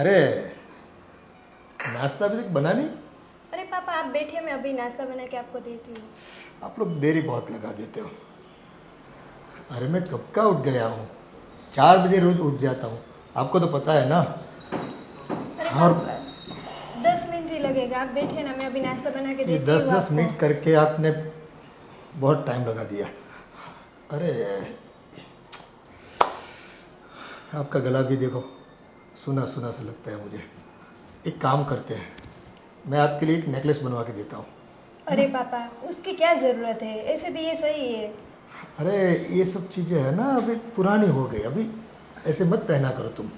अरे नाश्ता अभी तक बना नहीं? अरे पापा आप बैठिए, मैं अभी नाश्ता बना के आपको देती हूँ। आप लोग देरी बहुत लगा देते हो। अरे मैं कब का उठ गया हूँ, 4 बजे रोज उठ जाता हूँ, आपको तो पता है ना। अरे और पापा 10 मिनट ही लगेगा, आप बैठिए ना, मैं अभी नाश्ता बना के ये देती दस हूँ दस आपको। मिनट करके आपने बहुत टाइम लगा दिया। अरे आपका गला भी देखो, सुना सुना सा लगता है मुझे। एक काम करते हैं, मैं आपके लिए एक नेकलेस बनवा के देता हूँ। अरे पापा उसकी क्या ज़रूरत है, ऐसे भी ये सही है। अरे ये सब चीज़ें है ना अभी पुरानी हो गई, अभी ऐसे मत पहना करो तुम।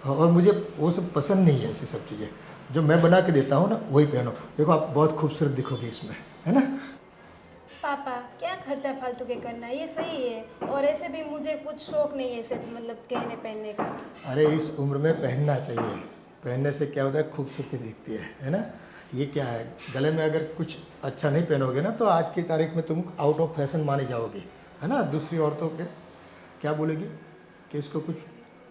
और मुझे वो सब पसंद नहीं है, ऐसी सब चीज़ें। जो मैं बना के देता हूँ ना वही पहनो, देखो आप बहुत खूबसूरत दिखोगे इसमें, है ना। पापा क्या खर्चा फालतू के करना, ये सही है। और ऐसे भी मुझे कुछ शौक नहीं है सिर्फ मतलब गहने पहनने का। अरे इस उम्र में पहनना चाहिए, पहनने से क्या होता है, खूबसूरती दिखती है ना। ये क्या है, गले में अगर कुछ अच्छा नहीं पहनोगे ना तो आज की तारीख में तुम आउट ऑफ फैशन मानी जाओगी, है ना। दूसरी औरतों के क्या बोलेगी कि इसको कुछ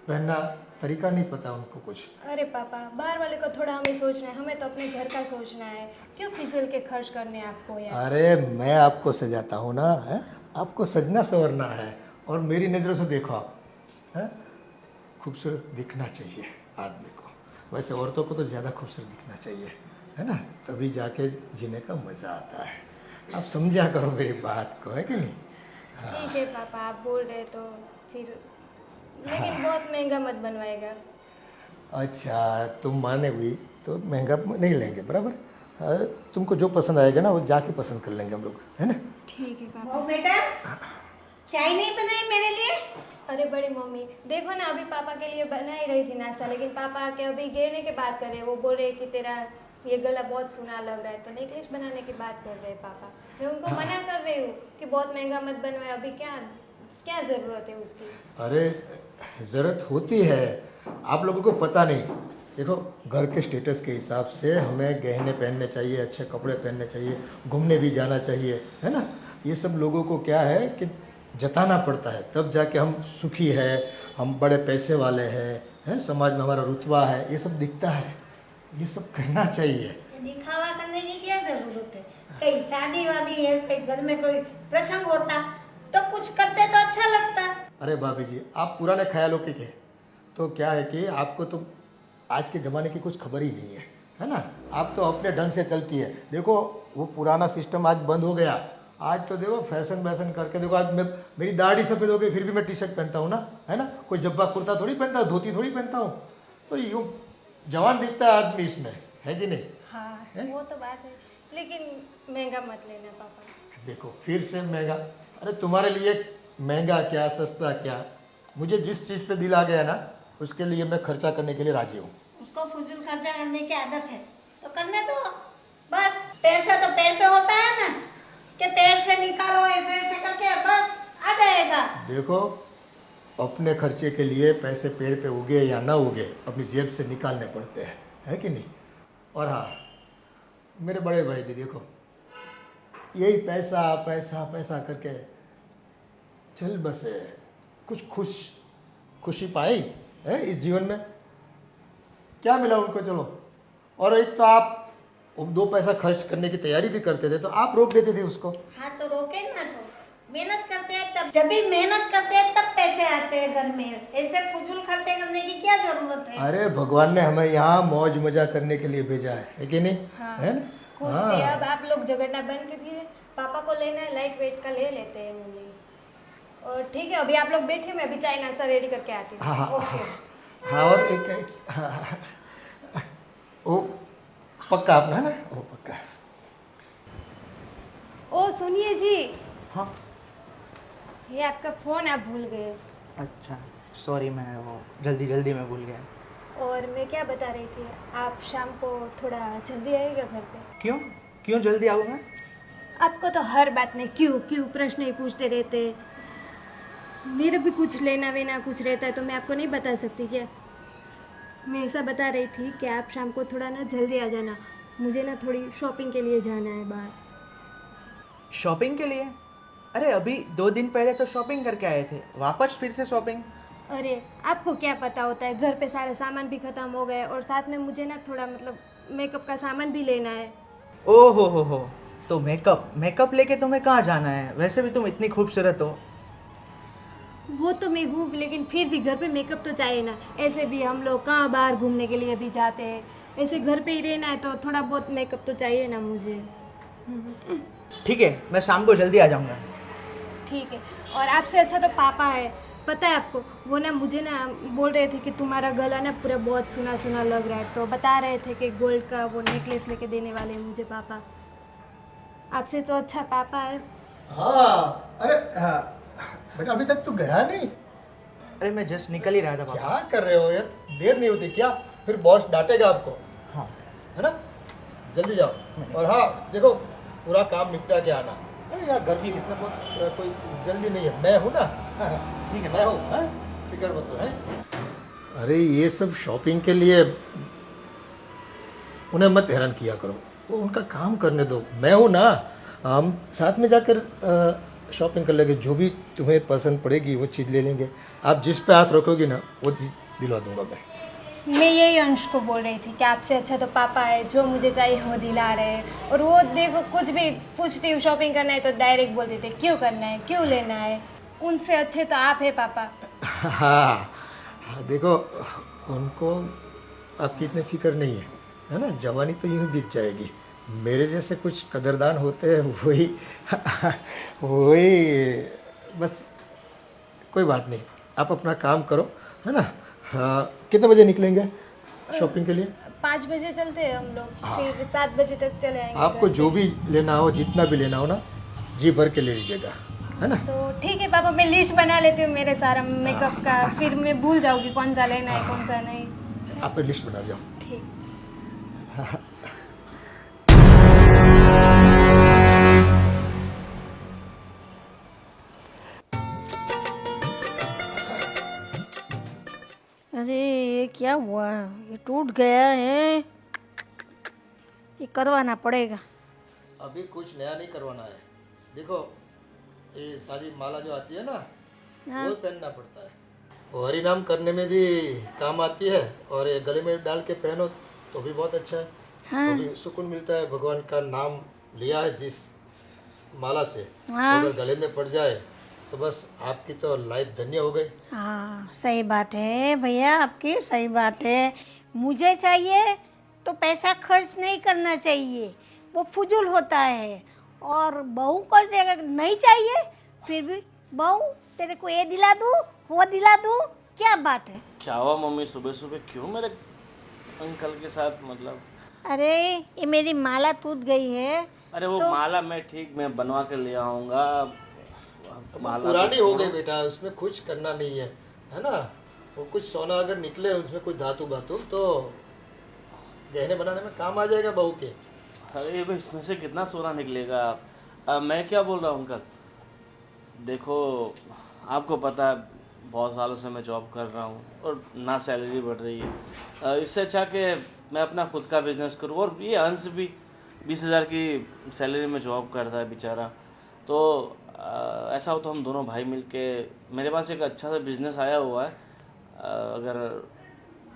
पहनना तरीका नहीं पता उनको कुछ। अरे पापा बाहर वाले को थोड़ा हमें सोचना है, हमें तो अपने घर का सोचना है। क्यों फिजूल के खर्च करने हैं आपको यार। अरे मैं आपको सजाता हूँ ना, है। आपको सजना संवरना है, और मेरी नज़रों से देखो आप, है। खूबसूरत दिखना चाहिए आदमी को, वैसे औरतों को तो ज़्यादा खूबसूरत दिखना चाहिए, है ना। तभी जाके जीने का मज़ा आता है। आप समझा करो मेरी बात को, है कि नहीं। ठीक है पापा आप बोल रहे तो फिर, लेकिन बहुत महंगा मत बनवाएगा। अच्छा तुम माने हुई तो महंगा नहीं लेंगे, बराबर। तुमको जो पसंद आएगा ना वो जाके पसंद कर लेंगे हम लोग, है ना। ठीक है पापा। वो बेटा चाय नहीं बनाई मेरे लिए? अरे बड़ी मम्मी देखो ना, अभी पापा के लिए बना ही रही थी नाश्ता, लेकिन पापा आके अभी गहने की बात कर रहे हैं। वो बोल रहे कि तेरा ये गला बहुत सुना लग रहा है, तो नेकलेस बनाने की बात कर रहे हैं पापा। मैं उनको मना कर रही हूँ कि बहुत महंगा मत बनवाए, अभी क्या क्या ज़रूरत है उसकी। अरे ज़रूरत होती है, आप लोगों को पता नहीं। देखो घर के स्टेटस के हिसाब से हमें गहने पहनने चाहिए, अच्छे कपड़े पहनने चाहिए, घूमने भी जाना चाहिए, है ना। ये सब लोगों को क्या है कि जताना पड़ता है, तब जाके हम सुखी है, हम बड़े पैसे वाले हैं, समाज में हमारा रुतबा है, ये सब दिखता है। ये सब करना चाहिए। ये दिखावा करने की क्या जरूरत है? कहीं शादी वादी है, कहीं घर में कोई प्रसंग होता तो कुछ करते तो अच्छा लगता। अरे भाभी जी आप पुराने ख्यालों के तो क्या है कि आपको तो आज के ज़माने की कुछ खबर ही नहीं है ना। आप तो अपने ढंग से चलती है। देखो वो पुराना सिस्टम आज बंद हो गया। आज तो देखो फैशन वैशन करके देखो, आज मैं मेरी दाढ़ी सफ़ेद हो गई फिर भी मैं टी शर्ट पहनता हूँ ना, है ना। कोई जब्बा कुर्ता थोड़ी पहनता हूँ, धोती थोड़ी पहनता हूँ। तो यूँ जवान दिखता है आदमी इसमें, है कि नहीं। हाँ है? वो तो बात है, लेकिन महंगा मत लेना पापा। देखो फिर से महंगा, अरे तुम्हारे लिए महंगा क्या सस्ता क्या, मुझे जिस चीज़ पे दिल आ गया ना उसके लिए मैं खर्चा करने के लिए राजी हूँ। उसको फजूल खर्चा करने की आदत है तो करने दो। बस पैसा तो पेड़ पे होता है ना, कि पेड़ से निकालो ऐसे ऐसे करके बस आ जाएगा। देखो अपने खर्चे के लिए पैसे पेड़ पे उगे या ना उगे अपनी जेब से निकालने पड़ते हैं, है कि नहीं। और हाँ मेरे बड़े भाई भी देखो यही पैसा पैसा पैसा करके चल बसे, कुछ खुशी पाई है इस जीवन में, क्या मिला उनको। चलो, और एक तो आप 2 पैसा खर्च करने की तैयारी भी करते थे तो आप रोक देते थे उसको। हाँ तो रोके ना, तो मेहनत करते हैं तब, जब भी मेहनत करते हैं तब पैसे आते हैं घर में। ऐसे फजूल खर्चे करने की क्या जरूरत है? अरे भगवान ने हमें यहाँ मौज मजा करने के लिए भेजा है कि नहीं। हाँ है ना। खुश थे। अब आप लोग झगड़ना बंद कर दिए, पापा को लेना है लाइट वेट का ले लेते हैं मम्मी। और ठीक है अभी आप लोग बैठे, मैं अभी चाय नाश्ता रेडी करके आती हूँ। हाँ हाँ ओके। हाँ, और वो पक्का अपना है ना, वो पक्का। ओ सुनिए जी, हाँ ये आपका फ़ोन आप भूल गए। अच्छा सॉरी, मैं वो जल्दी में भूल गया। और मैं क्या बता रही थी, आप शाम को थोड़ा जल्दी आइएगा घर पे। क्यों जल्दी आऊँ मैं? आपको तो हर बात में क्यों क्यों प्रश्न ही पूछते रहते। मेरे भी कुछ लेना वेना कुछ रहता है तो मैं आपको नहीं बता सकती क्या। मैं ऐसा बता रही थी कि आप शाम को थोड़ा ना जल्दी आ जाना, मुझे ना थोड़ी शॉपिंग के लिए जाना है बाहर। शॉपिंग के लिए? अरे अभी 2 दिन पहले तो शॉपिंग करके आए थे, वापस फिर से शॉपिंग? अरे आपको क्या पता होता है, घर पे सारा सामान भी ख़त्म हो गए और साथ में मुझे ना थोड़ा मतलब मेकअप का सामान भी लेना है। ओ हो, तो मेकअप लेके तुम्हें कहाँ जाना है? वैसे भी तुम इतनी खूबसूरत हो। वो तो मैं हूँ, लेकिन फिर भी घर पे मेकअप तो चाहिए ना। ऐसे भी हम लोग कहाँ बाहर घूमने के लिए भी जाते हैं, ऐसे घर पे ही रहना है तो थोड़ा बहुत मेकअप तो चाहिए ना मुझे। ठीक है, मैं शाम को जल्दी आ जाऊँगा। ठीक है। और आपसे अच्छा तो पापा है, पता है आपको, वो ना मुझे ना बोल रहे थे कि तुम्हारा गला ना पूरा बहुत सुना सुना लग रहा है, तो बता रहे थे कि गोल्ड का वो नेकलेस लेके देने वाले हैं मुझे पापा। आपसे तो अच्छा पापा है। हाँ, अरे हाँ, बेटा अभी तक तू गया नहीं? अरे मैं जस्ट निकल ही रहा था पापा। क्या कर रहे हो यार, देर नहीं होती क्या? फिर बॉस डांटेगा आपको, हाँ है ना? जल्दी जाओ। और हाँ देखो, पूरा काम निपटा के आना। अरे यार घर की इतना बहुत कोई जल्दी नहीं है, मैं हूँ ना। ठीक है, मैं हूँ, हाँ? फिक्र मत करो, हैं? अरे ये सब शॉपिंग के लिए उन्हें मत हैरान किया करो, वो उनका काम करने दो। मैं हूँ ना, हम साथ में जाकर शॉपिंग कर लेंगे। जो भी तुम्हें पसंद पड़ेगी वो चीज़ ले लेंगे। आप जिस पे हाथ रखोगी ना वो चीज़ दिलवा दूंगा मैं यही अंश को बोल रही थी कि आपसे अच्छा तो पापा है, जो मुझे चाहिए वो दिला रहे हैं। और वो देखो, कुछ भी पूछती हूँ शॉपिंग करना है तो डायरेक्ट बोल देते क्यों करना है, क्यों लेना है। उनसे अच्छे तो आप है पापा। हाँ, देखो उनको आपकी इतनी फिक्र नहीं है ना? जवानी तो यूँ ही बीत जाएगी। मेरे जैसे कुछ कदरदान होते हैं, वही वही बस। कोई बात नहीं, आप अपना काम करो, है ना? हाँ, कितने बजे निकलेंगे शॉपिंग के लिए? 5 बजे चलते हैं हम लोग, फिर 7 बजे तक चले आएंगे आपको घर जो पे। भी लेना हो, जितना भी लेना हो ना, जी भर के ले लीजिएगा, है ना? तो ठीक है पापा, मैं लिस्ट बना लेती हूँ मेरे सारा मेकअप का, फिर मैं भूल जाऊंगी कौन सा लेना है कौन सा नहीं। आप लिस्ट बना जाओ। ठीक। अरे ये क्या हुआ, ये टूट गया है, ये करवाना पड़ेगा। अभी कुछ नया नहीं करवाना है। देखो ये सारी माला जो आती है ना, हाँ। वो पहनना पड़ता है। वो हरि नाम करने में भी काम आती है, और ये गले में डाल के पहनो तो भी बहुत अच्छा है। हाँ। तो भी सुकून मिलता है। भगवान का नाम लिया है जिस माला से, हाँ। अगर गले में पड़ जाए तो बस आपकी तो लाइफ धन्य हो गई। हाँ सही बात है भैया, आपकी सही बात है। मुझे चाहिए तो पैसा खर्च नहीं करना चाहिए, वो फजूल होता है। और बहू को अगर नहीं चाहिए फिर भी बहू तेरे को ये दिला दूँ वो दिला दूँ, क्या बात है? क्या हुआ मम्मी, सुबह सुबह क्यों मेरे अंकल के साथ मतलब? अरे ये मेरी माला टूट गई है। अरे वो माला मैं ठीक मैं बनवा के ले आऊँगा। माला पुरानी हो गई बेटा, उसमें कुछ करना नहीं है ना? वो कुछ सोना अगर निकले उसमें कुछ धातु बातु तो गहने बनाने में काम आ जाएगा बहू के। अरे भाई इसमें से कितना सोना निकलेगा? मैं क्या बोल रहा हूँ अंकल, देखो आपको पता है बहुत सालों से मैं जॉब कर रहा हूँ और ना सैलरी बढ़ रही है। इससे अच्छा कि मैं अपना खुद का बिजनेस करूँ। और ये अंश भी 20,000 की सैलरी में जॉब करता है बेचारा। तो ऐसा हो तो हम दोनों भाई मिलके, मेरे पास एक अच्छा सा बिजनेस आया हुआ है, अगर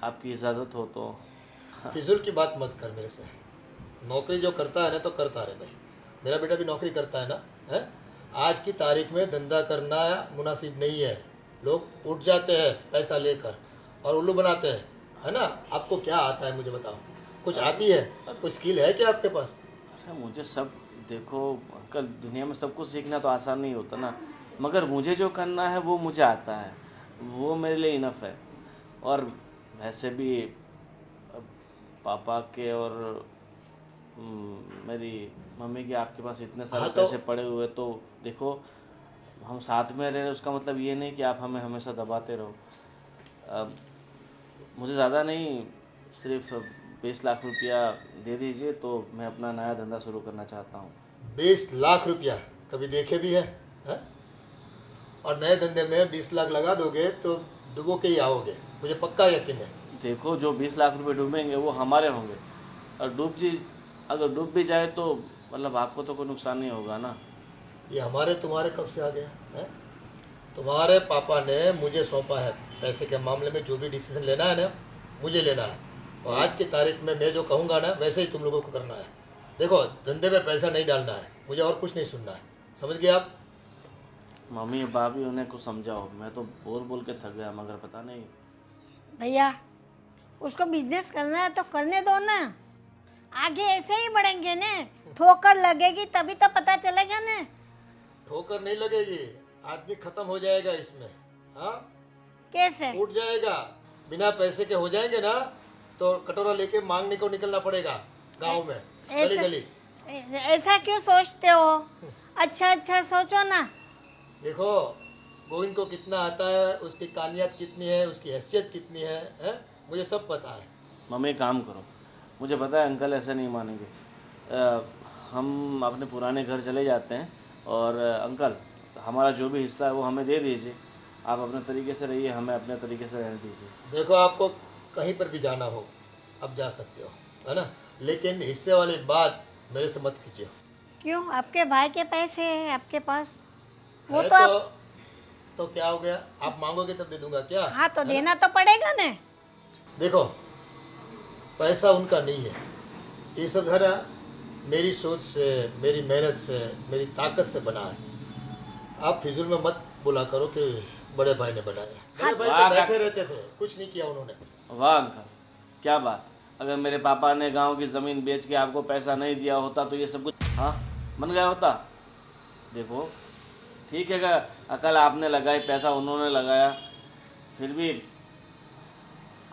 आपकी इजाज़त हो तो। फिजूल की बात मत कर मेरे से। नौकरी जो करता है ना तो करता रहे भाई। मेरा बेटा भी नौकरी करता है ना, है? आज की तारीख में धंधा करना मुनासिब नहीं है। लोग उठ जाते हैं पैसा लेकर और उल्लू बनाते हैं, है ना? आपको क्या आता है मुझे बताओ, कुछ आती है? कोई स्किल है क्या आपके पास? अच्छा मुझे सब, देखो अंकल दुनिया में सब कुछ सीखना तो आसान नहीं होता ना, मगर मुझे जो करना है वो मुझे आता है, वो मेरे लिए इनफ है। और वैसे भी पापा के और मेरी मम्मी के आपके पास इतने सारे हाँ तो- पैसे पड़े हुए, तो देखो हम साथ में रह रहे हैं, उसका मतलब ये नहीं कि आप हमें हमेशा दबाते रहो। अब मुझे ज़्यादा नहीं, सिर्फ 20 लाख रुपया दे दीजिए तो मैं अपना नया धंधा शुरू करना चाहता हूँ। 20 लाख रुपया कभी देखे भी है? और नए धंधे में 20 लाख लगा दोगे तो डूबो के ही आओगे, मुझे पक्का यकीन है। देखो जो 20 लाख रुपए डूबेंगे वो हमारे होंगे, और अगर डूब भी जाए तो मतलब आपको तो कोई नुकसान नहीं होगा ना। ये हमारे तुम्हारे कब से आ गया है? तुम्हारे पापा ने मुझे सौंपा है पैसे के मामले में, जो भी डिसीजन लेना है ना मुझे लेना है। और आज की तारीख में मैं जो कहूँगा ना वैसे ही तुम लोगों को करना है। देखो, धंधे में पैसा नहीं डालना है, मुझे और कुछ नहीं सुनना है, समझ गए आप? मम्मी भाभी उन्हें कुछ समझाओ, मैं तो बोल बोल के थक गया मगर पता नहीं। भैया उसको बिजनेस करना है तो करने दो ना, आगे ऐसे ही बढ़ेंगे ना। ठोकर लगेगी तभी तो पता चलेगा ना। ठोकर नहीं लगेगी, आदमी खत्म हो जाएगा इसमें। हाँ, कैसे? टूट जाएगा। बिना पैसे के हो जाएंगे ना तो कटोरा लेके मांगने को निकलना पड़ेगा गांव में, गली गली। ऐसा क्यों सोचते हो? अच्छा अच्छा सोचो ना। देखो, गोविंद को कितना आता है, उसकी कानियत कितनी है, उसकी हैसियत कितनी है? मुझे सब पता है। मम्मी एक काम करो, मुझे पता है अंकल ऐसे नहीं मानेंगे। हम अपने पुराने घर चले जाते हैं और अंकल हमारा जो भी हिस्सा है वो हमें दे दीजिए। आप अपने तरीके से रहिए, हमें अपने तरीके से रहने दीजिए। देखो, आपको कहीं पर भी जाना हो अब जा सकते हो, है ना, लेकिन हिस्से वाली बात मेरे से मत कीजिए। क्यों? आपके भाई के पैसे हैं आपके पास, वो है तो आप... तो क्या हो गया? आप मांगोगे तब दे दूंगा क्या? हाँ तो देना तो पड़ेगा ना। देखो, पैसा उनका नहीं है, ये सब है ना मेरी सोच से, मेरी मेहनत से, मेरी ताकत से बना है। आप फिजूल में मत बोला करो कि बड़े भाई ने बनाया। बड़े भाई तो बैठे रहते थे, कुछ नहीं किया उन्होंने। वाह अंकल, क्या बात। अगर मेरे पापा ने गांव की ज़मीन बेच के आपको पैसा नहीं दिया होता तो ये सब कुछ हाँ बन गया होता। देखो ठीक है, अकल आपने लगाई, पैसा उन्होंने लगाया, फिर भी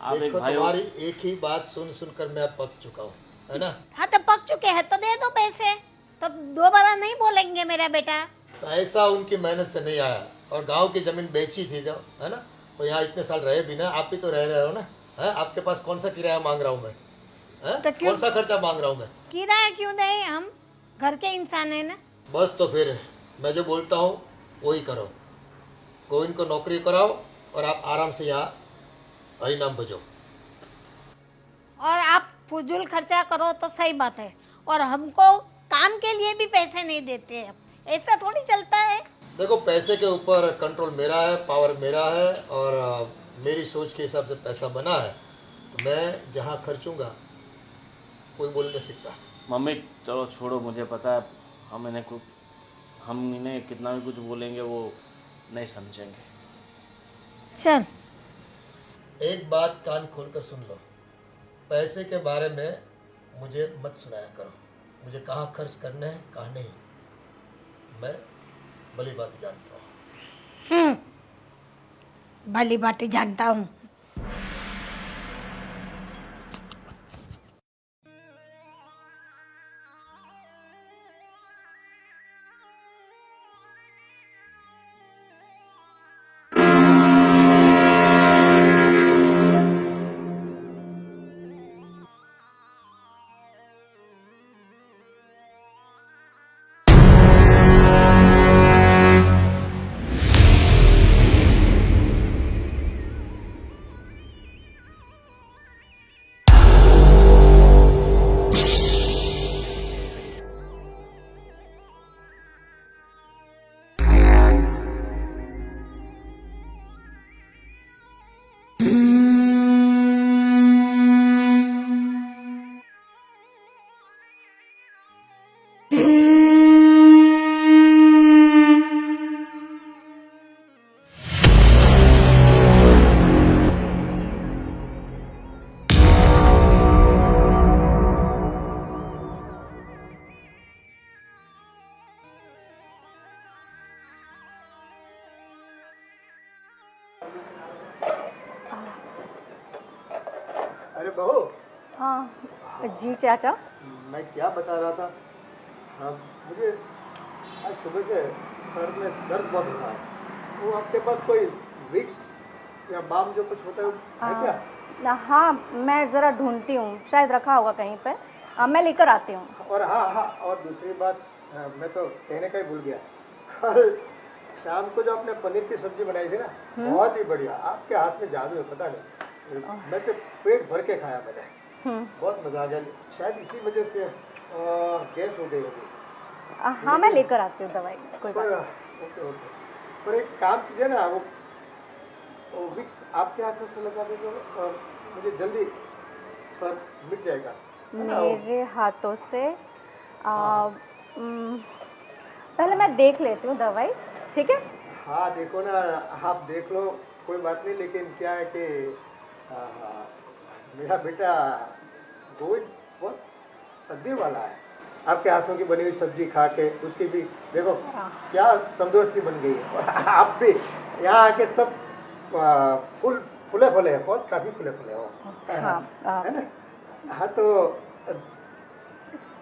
आप एक देखो, भाई हो। तुम्हारी एक ही बात सुन सुनकर मैं अब पक चुका हूँ, है ना। हाँ तो पक चुके हैं तो दे दो पैसे, तो दोबारा नहीं बोलेंगे मेरा बेटा। पैसा उनकी मेहनत से नहीं आया, और गांव की जमीन बेची थी जब, है ना, तो यहाँ इतने साल रहे भी ना। आप भी तो रह रहे हो ना, है? आपके पास कौन सा किराया मांग रहा हूँ मैं, है? तो क्यों? कौन सा खर्चा मांग रहा हूँ मैं? किराया क्यों दे, हम घर के इंसान है ना। बस तो फिर मैं जो बोलता हूँ वही करो। गोविंद को नौकरी कराओ और आप आराम से यहाँ हरी नाम बजो। और आप फजूल खर्चा करो तो सही बात है, और हमको काम के लिए भी पैसे नहीं देते हैं, ऐसा थोड़ी चलता है। देखो, पैसे के ऊपर कंट्रोल मेरा है, पावर मेरा है, और मेरी सोच के हिसाब से पैसा बना है, तो मैं जहाँ खर्चूंगा कोई बोल नहीं सकता। मम्मी चलो छोड़ो, मुझे पता है हम इन्हें कितना भी कुछ बोलेंगे वो नहीं समझेंगे। चल एक बात कान खोल कर सुन लो, पैसे के बारे में मुझे मत सुनाया करो। मुझे कहाँ खर्च करना है कहाँ नहीं, मैं भली बात जानता हूँ। भली बातें जानता हूँ। अरे बहू, हाँ जी चाचा। मैं क्या बता रहा था, मुझे आज सुबह से सर में दर्द बहुत हो रहा है। वो आपके पास कोई विक्स या बाम जो कुछ होता है क्या? हाँ मैं ज़रा ढूंढती हूँ, शायद रखा होगा कहीं पे, मैं लेकर आती हूँ। और हाँ, और दूसरी बात, मैं तो कहने का ही भूल गया, कल शाम को जो आपने पनीर की सब्जी बनाई थी ना, बहुत ही बढ़िया। आपके हाथ में जादू है, पता नहीं, मैं तो पेट भर के खाया मैंने, बहुत मजा आ गया। शायद इसी वजह से गैस हो गई होगी। हाँ मैं लेकर आती हूँ दवाई, कोई बात नहीं। ओके। पर एक काम कीजिए ना, वो विक्स आपके हाथों से लगा दे और मुझे जल्दी सर मिट जाएगा, है ना? मेरे हाथों से पहले मैं देख लेती हूँ दवाई, ठीक है? हाँ देखो ना, आप देख लो, कोई बात नहीं, लेकिन क्या है कि मेरा बेटा गोविंद बहुत तकदीर वाला है। आपके हाथों की बनी हुई सब्जी खा के उसकी भी देखो क्या तंदुरुस्ती बन गई है। और आप भी यहाँ आके सब फुले फुले हैं, बहुत काफ़ी फुले फुले हो। हाँ, है ना? हाँ तो और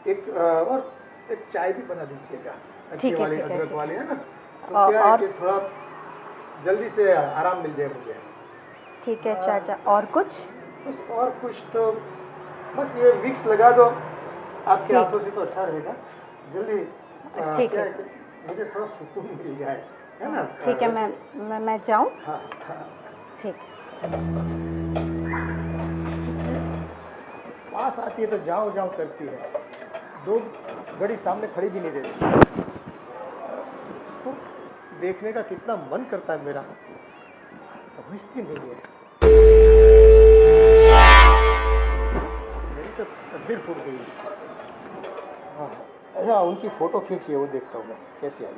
एक चाय भी बना दीजिएगा, अच्छी ठीक है, वाली ठीक है, अदरक ठीक वाली, है ना? तो और- क्या है कि थोड़ा जल्दी से आराम मिल जाए मुझे। ठीक है चाचा। और कुछ? बस और कुछ तो बस ये विक्स लगा दो आपके ठीक। हाथों से तो अच्छा रहेगा। जल्दी ठीक क्या है। कि मुझे थोड़ा सुकून मिल जाए, है ना? ठीक है, मैं जाऊँ? हाँ हाँ, ठीक। पास आती है तो जाओ जाओ करती है, 2 घड़ी सामने खड़ी भी नहीं देती। तो देखने का कितना मन करता है मेरा, समझती नहीं है। मेरी तो तकदीर फूट गई। हाँ अच्छा, उनकी फोटो खींचिए, वो देखता हूँ मैं कैसी आई है।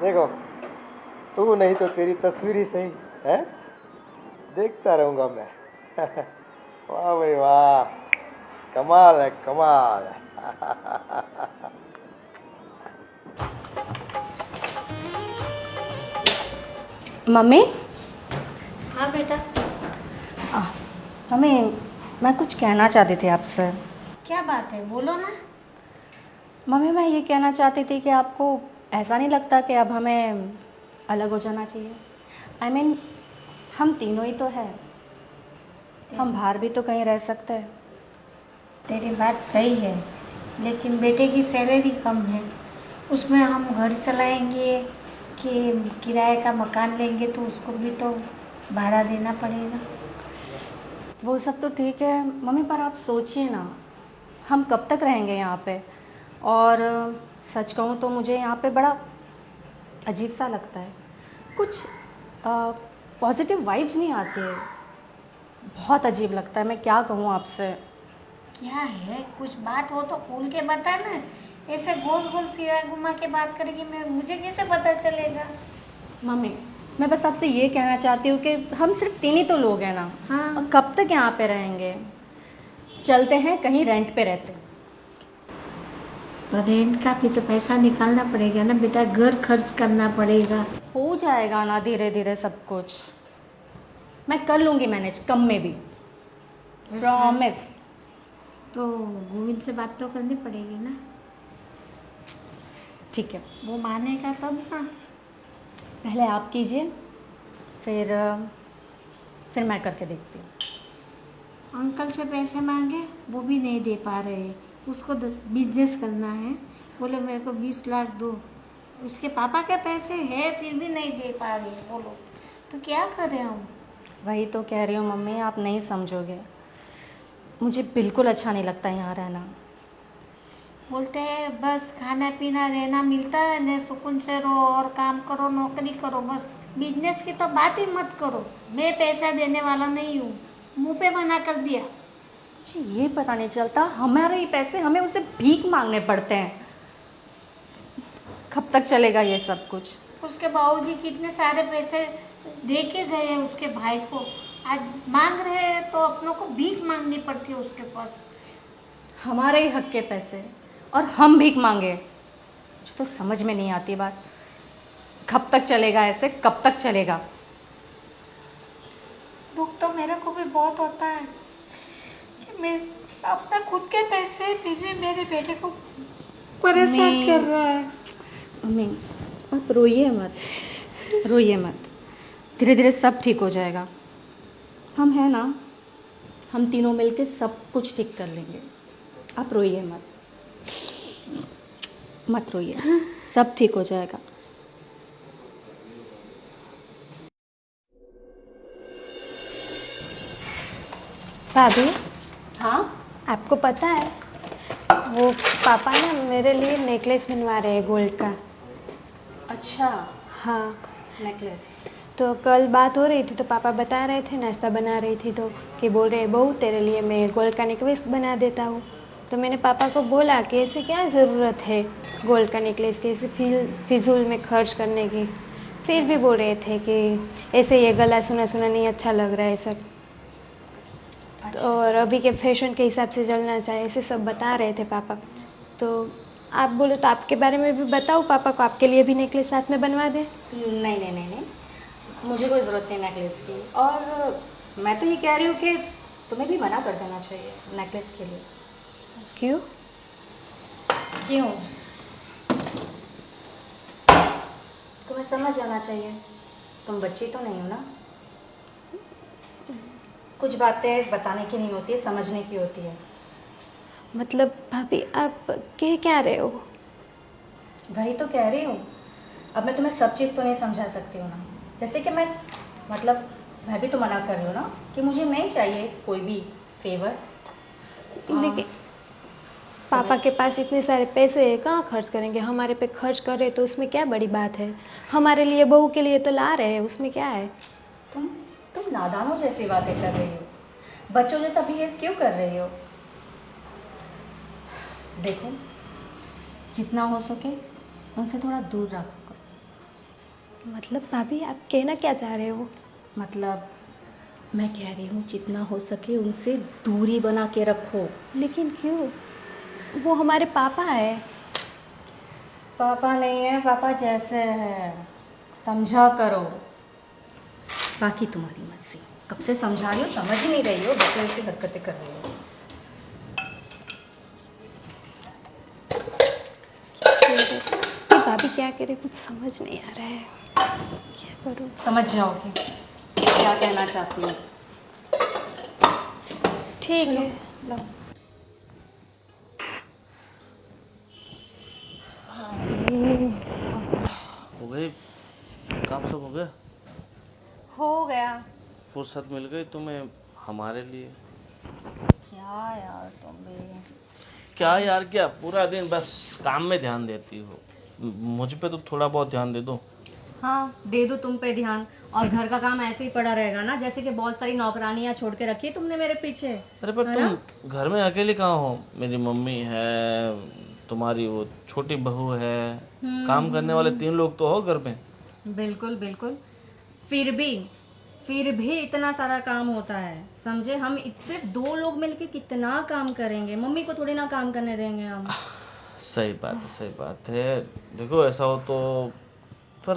देखो, तू नहीं तो तेरी तस्वीर ही सही है, देखता रहूंगा मैं। वाह भाई वाह, कमाल है कमाल है। मम्मी, हाँ बेटा, मम्मी मैं कुछ कहना चाहती थी आपसे। क्या बात है, बोलो ना। मम्मी मैं ये कहना चाहती थी कि आपको ऐसा नहीं लगता कि अब हमें अलग हो जाना चाहिए? I mean, हम तीनों ही तो हैं, हम बाहर भी तो कहीं रह सकते हैं। तेरी बात सही है, लेकिन बेटे की सैलरी कम है, उसमें हम घर चलाएंगे कि किराए का मकान लेंगे तो उसको भी तो भाड़ा देना पड़ेगा। वो सब तो ठीक है मम्मी, पर आप सोचिए ना, हम कब तक रहेंगे यहाँ पे? और सच कहूँ तो मुझे यहाँ पे बड़ा अजीब सा लगता है, कुछ पॉजिटिव वाइब्स नहीं आती है, बहुत अजीब लगता है। मैं क्या कहूँ आपसे? क्या है, कुछ बात हो तो खोल के बता ना, ऐसे गोल गोल फिरा घुमा के बात करेगी, मैं मुझे कैसे पता चलेगा? मम्मी मैं बस आपसे ये कहना चाहती हूँ कि हम सिर्फ 3 ही तो लोग हैं ना, हाँ। और कब तक यहाँ पे रहेंगे? चलते हैं कहीं रेंट पे रहते हैं। पर रेंट का भी तो पैसा निकालना पड़ेगा ना बेटा, घर खर्च करना पड़ेगा। हो जाएगा ना धीरे धीरे सब कुछ, मैं कर लूँगी मैनेज, कम में भी, प्रॉमिस। तो गोविंद से बात तो करनी पड़ेगी ना, ठीक है, वो मानेगा तब ना। पहले आप कीजिए, फिर मैं करके देखती हूँ। अंकल से पैसे मांगे, वो भी नहीं दे पा रहे, उसको बिजनेस करना है, बोले मेरे को 20 लाख दो, उसके पापा के पैसे है फिर भी नहीं दे पा रहे, बोलो तो क्या करें हम? वही तो कह रही हूँ मम्मी, आप नहीं समझोगे, मुझे बिल्कुल अच्छा नहीं लगता यहाँ रहना। बोलते हैं बस खाना पीना रहना मिलता है ना, सुकून से रहो और काम करो, नौकरी करो, बस बिजनेस की तो बात ही मत करो, मैं पैसा देने वाला नहीं हूँ, मुंह पे मना कर दिया। मुझे ये पता नहीं चलता, हमारे ही पैसे हमें उसे भीख मांगने पड़ते हैं। कब तक चलेगा ये सब कुछ? उसके बाबूजी कितने सारे पैसे दे के गए उसके भाई को, आज मांग रहे हैं तो अपनों को भीख मांगनी पड़ती है उसके पास। हमारे ही हक के पैसे और हम भीख मांगे, मुझे तो समझ में नहीं आती बात। कब तक चलेगा ऐसे, कब तक चलेगा? दुख तो मेरे को भी बहुत होता है कि मैं अपना खुद के पैसे फिर भी मेरे बेटे को परेशान कर रहा है। मम्मी आप रोइए मत, रोइए मत, धीरे धीरे सब ठीक हो जाएगा। हम हैं ना, हम तीनों मिलके सब कुछ ठीक कर लेंगे, आप रोइए मत, मत रोइए, सब ठीक हो जाएगा। भाभी, हाँ आपको पता है वो पापा ना मेरे लिए नेकलेस बनवा रहे हैं गोल्ड का। अच्छा, हाँ, नेकलेस। तो कल बात हो रही थी तो पापा बता रहे थे, नाश्ता बना रही थी तो कि बोल रहे बहू तेरे लिए मैं गोल्ड का नेकलेस बना देता हूँ। तो मैंने पापा को बोला कि ऐसे क्या ज़रूरत है गोल्ड का नेकलेस की, ऐसे फिजूल में खर्च करने की। फिर भी बोल रहे थे कि ऐसे ये गला सुना सुना नहीं अच्छा लग रहा है सब, और अभी के फैशन के हिसाब से चलना चाहिए, ऐसे सब बता रहे थे पापा। तो आप बोलो तो आपके बारे में भी बताओ पापा को, आपके लिए भी नेकलेस साथ में बनवा दें। नहीं नहीं नहीं नहीं, मुझे कोई ज़रूरत नहीं नेकलेस की। और मैं तो ये कह रही हूँ कि तुम्हें भी मना कर देना चाहिए नेकलेस के लिए। क्यों? क्यों? तुम्हें समझ आना चाहिए, तुम बच्ची तो नहीं हो ना। कुछ बातें बताने की नहीं होती है, समझने की होती है। मतलब भाभी आप कह क्या रहे हो? वही तो कह रही हूँ। अब मैं तुम्हें सब चीज़ तो नहीं समझा सकती हूँ ना। जैसे कि मैं भी तो मना कर रही हूँ ना कि मुझे नहीं चाहिए कोई भी फेवर। लेकिन पापा के पास इतने सारे पैसे हैं, कहाँ खर्च करेंगे? हमारे पे खर्च करे तो उसमें क्या बड़ी बात है? हमारे लिए बहू के लिए तो ला रहे हैं, उसमें क्या है? तुम नादानों जैसी बातें कर रही हो, बच्चों जैसा बिहेव क्यों कर रही हो? देखो, जितना हो सके उनसे थोड़ा दूर रखो। मतलब भाभी आप कहना क्या चाह रहे हो? मतलब मैं कह रही हूँ जितना हो सके उनसे दूरी बना के रखो। लेकिन क्यों? वो हमारे पापा है। पापा नहीं है, पापा जैसे है, समझा करो। बाकी तुम्हारी मर्जी। कब से समझा रही हो, समझ ही नहीं रही हो, बच्चे जैसी हरकतें कर रही हो। तो भाभी क्या करे, कुछ समझ नहीं आ रहा है, क्या करूँ? समझ जाओगे क्या कहना चाहती हूँ। ठीक है। लो। हो गई काम, सब हो गया? हो गया। फुर्सत मिल गई तुम्हें हमारे लिए? क्या यार तुम भी। क्या यार क्या, पूरा दिन बस काम में ध्यान देती हो। मुझ पे तो थोड़ा बहुत ध्यान दे दो। हाँ, दे दो तुम पे ध्यान, और घर का काम ऐसे ही पड़ा रहेगा ना, जैसे कि बहुत सारी नौकरानियां छोड़ के रखी है तुमने मेरे पीछे। अरे पर तुम घर में अकेले कहाँ हो? मेरी मम्मी है, तुम्हारी वो छोटी बहू है, काम करने वाले 3 लोग तो हो घर में। बिल्कुल बिल्कुल। फिर भी इतना सारा काम होता है, समझे? हम सिर्फ 2 लोग मिलके कितना काम करेंगे, मम्मी को थोड़ी ना काम करने देंगे हम। सही बात है, सही बात है। देखो ऐसा हो तो, पर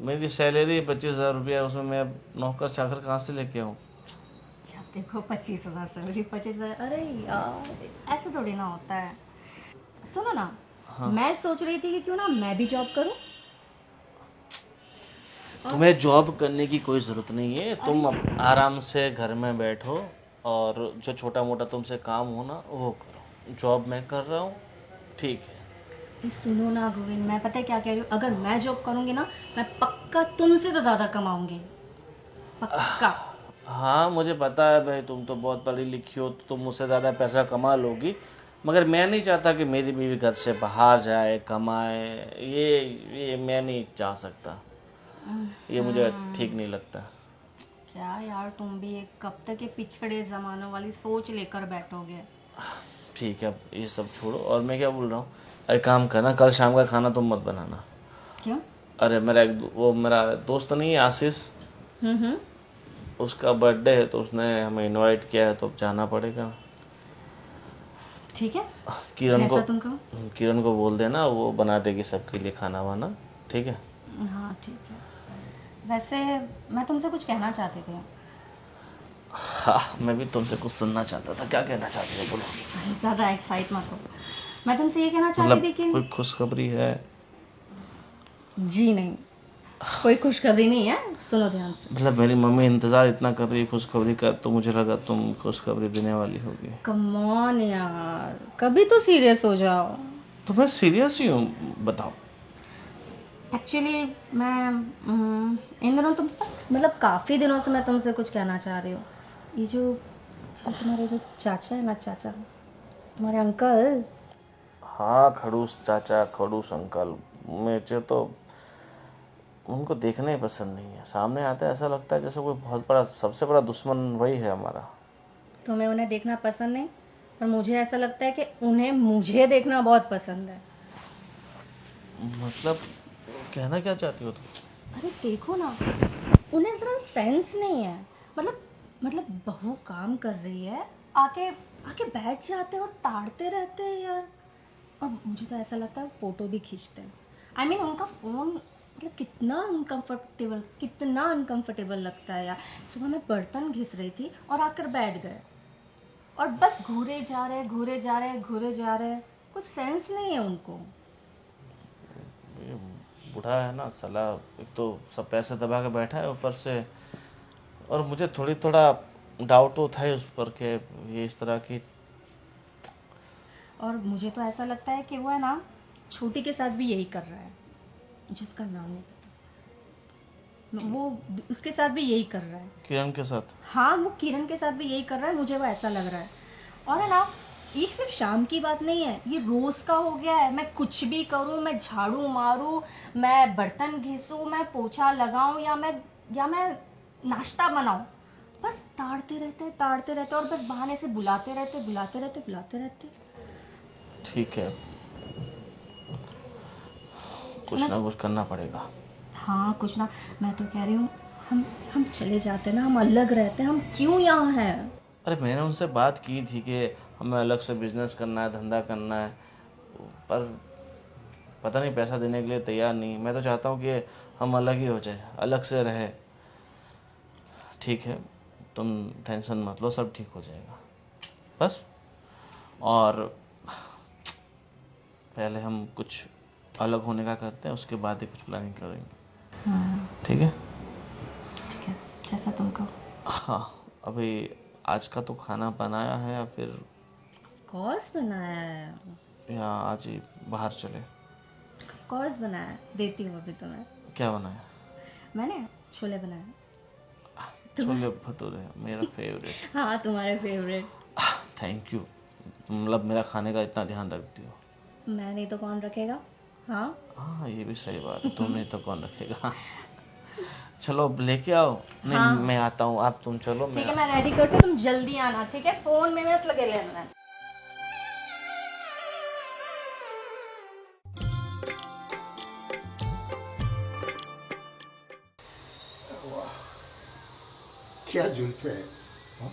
मेरी सैलरी 25,000 रुपया है, उसमें मैं अब नौकर चाकर कहाँ से लेके आऊँ? क्या देखो, 25,000 सैलरी, 25,000, अरे यार ऐसे थोड़ी ना होता है। सुनो ना, मैं सोच रही थी कि क्यों ना मैं भी जॉब करूं। तुम्हें जॉब करने की कोई ज़रूरत नहीं है, तुम आराम से घर में बैठो और जो छोटा मोटा तुमसे काम हो ना वो करो। जॉब मैं कर रहा हूँ, ठीक है। सुनो ना गोविंद, मैं पता है क्या कह रही हूँ, अगर मैं जॉब करूंगी ना, मैं पक्का तुमसे तो ज़्यादा कमाऊंगी, पक्का। हाँ मुझे पता है भाई, तुम तो बहुत पढ़ी लिखी हो, तो तुम मुझसे ज़्यादा पैसा कमा लोगी, मगर मैं नहीं चाहता कि मेरी बीवी घर से बाहर जाए, कमाए। ये मैं नहीं चाह सकता, ये मुझे ठीक नहीं लगता। क्या यार तुम भी एक कब तक ये पिछड़े ज़मानों वाली सोच लेकर बैठोगे? ठीक है, अब ये सब छोड़ो, और मैं क्या बोल रहा हूँ, एक काम करना, कल शाम का खाना तुम मत बनाना। क्यों? अरे मेरा दोस्त नहीं है आशीष, हम्म। उसका बर्थडे है तो उसने हमें इनवाइट किया है, तो अब जाना पड़ेगा। ठीक है, किरण को जैसा तुम कहो। किरण को बोल देना, वो बना देगी सबके लिए खाना वाना, ठीक है? हाँ ठीक है। वैसे मैं तुमसे कुछ कहना चाहती थी। हाँ, मैं भी तुमसे कुछ सुनना चाहता था। क्या कहना चाहती हो, बोलो। ज़्यादा एक्साइट मत हो। मैं तुमसे ये कहना चाहती मतलब थी कि कोई खुशखबरी है? जी नहीं, कोई खुशखबरी नहीं है, सुनो ध्यान से। मतलब मेरी मम्मी इंतज़ार इतना कर रही है खुशखबरी का, तो मुझे लगा तुम खुशखबरी देने वाली होगी। कम ऑन यार, कभी तो सीरियस हो जाओ। तो मैं सीरियस ही हूँ, बताओ। एक्चुअली मैं इन दिनों तुमसे, मतलब काफ़ी दिनों से मैं तुमसे कुछ कहना चाह रही हूँ। ये जो तुम्हारे जो चाचा है ना, चाचा, तुम्हारे अंकल? हाँ, खड़ूस चाचा, खड़ूस अंकल, मुझे तो उनको देखना ही पसंद नहीं है। सामने आते ऐसा लगता है जैसे कोई बहुत बड़ा, सबसे बड़ा दुश्मन वही है हमारा। तुम्हें उन्हें देखना पसंद नहीं, पर मुझे ऐसा लगता है कि उन्हें मुझे देखना बहुत पसंद है। मतलब कहना क्या चाहती हो तुम? अरे देखो ना, उन्हें जरा सेंस नहीं है। मतलब बहू काम कर रही है, आके आके बैठ जाते हैं और ताड़ते रहते हैं यार। और मुझे तो ऐसा लगता है फ़ोटो भी खींचते हैं। आई मीन उनका फ़ोन मतलब कितना अनकंफर्टेबल लगता है यार। सुबह मैं बर्तन घिस रही थी और आकर बैठ गए और बस घूरे जा रहे। कुछ सेंस नहीं है उनको। ये बूढ़ा है ना साला, एक तो सब पैसे दबा के बैठा है ऊपर से, और मुझे थोड़ा डाउट तो था ही उस पर कि ये इस तरह की। और मुझे तो ऐसा लगता है कि वो है ना, छोटी के साथ भी यही कर रहा है, जिसका नाम नहीं पता। वो उसके साथ भी यही कर रहा है। किरण के साथ? हाँ, वो किरण के साथ भी यही कर रहा है, मुझे वो ऐसा लग रहा है। और है ना, ये सिर्फ शाम की बात नहीं है, ये रोज़ का हो गया है। मैं कुछ भी करूँ, मैं झाड़ू मारूँ, मैं बर्तन घिसूँ, मैं पोछा लगाऊँ, या मैं नाश्ता बनाऊँ, बस ताड़ते रहते और बस बहाने से बुलाते रहते। ठीक है, कुछ ना कुछ करना पड़ेगा। हाँ, कुछ ना। मैं तो कह रही हूँ, हम चले जाते ना, हम अलग रहते, हम क्यों यहाँ हैं? अरे मैंने उनसे बात की थी कि हमें अलग से बिजनेस करना है, धंधा करना है, पर पता नहीं पैसा देने के लिए तैयार नहीं। मैं तो चाहता हूँ कि हम अलग ही हो जाए, अलग से रहे। ठीक है, तुम टेंशन मत लो, सब ठीक हो जाएगा बस। और पहले हम कुछ अलग होने का करते हैं, उसके बाद ही कुछ प्लानिंग करेंगे। ठीक है? ठीक है, जैसा तुम कहो। हाँ, अभी आज का तो खाना बनाया है या फिर कोर्स बनाया है? या आज ही बाहर चले? कोर्स बनाया है, देती हूँ अभी तुम्हें। क्या बनाया? मैंने छोले बनाए। छोले भटूरे, मेरा फेवरेट। हाँ, तुम्हारे फेवरेट। थैंक यू, मतलब मेरा खाने का इतना ध्यान रखती हो। मैं नहीं तो कौन रखेगा? हाँ, हाँ, ये भी सही बात है, तुम नहीं तो कौन रखेगा। चलो अब लेके आओ। नहीं, हाँ। मैं आता हूँ, आप तुम चलो। ठीक है, मैं रेडी करती हूँ, तुम जल्दी आना, ठीक है? फोन में मत लगे रहना। क्या जुल्फे है, हाँ?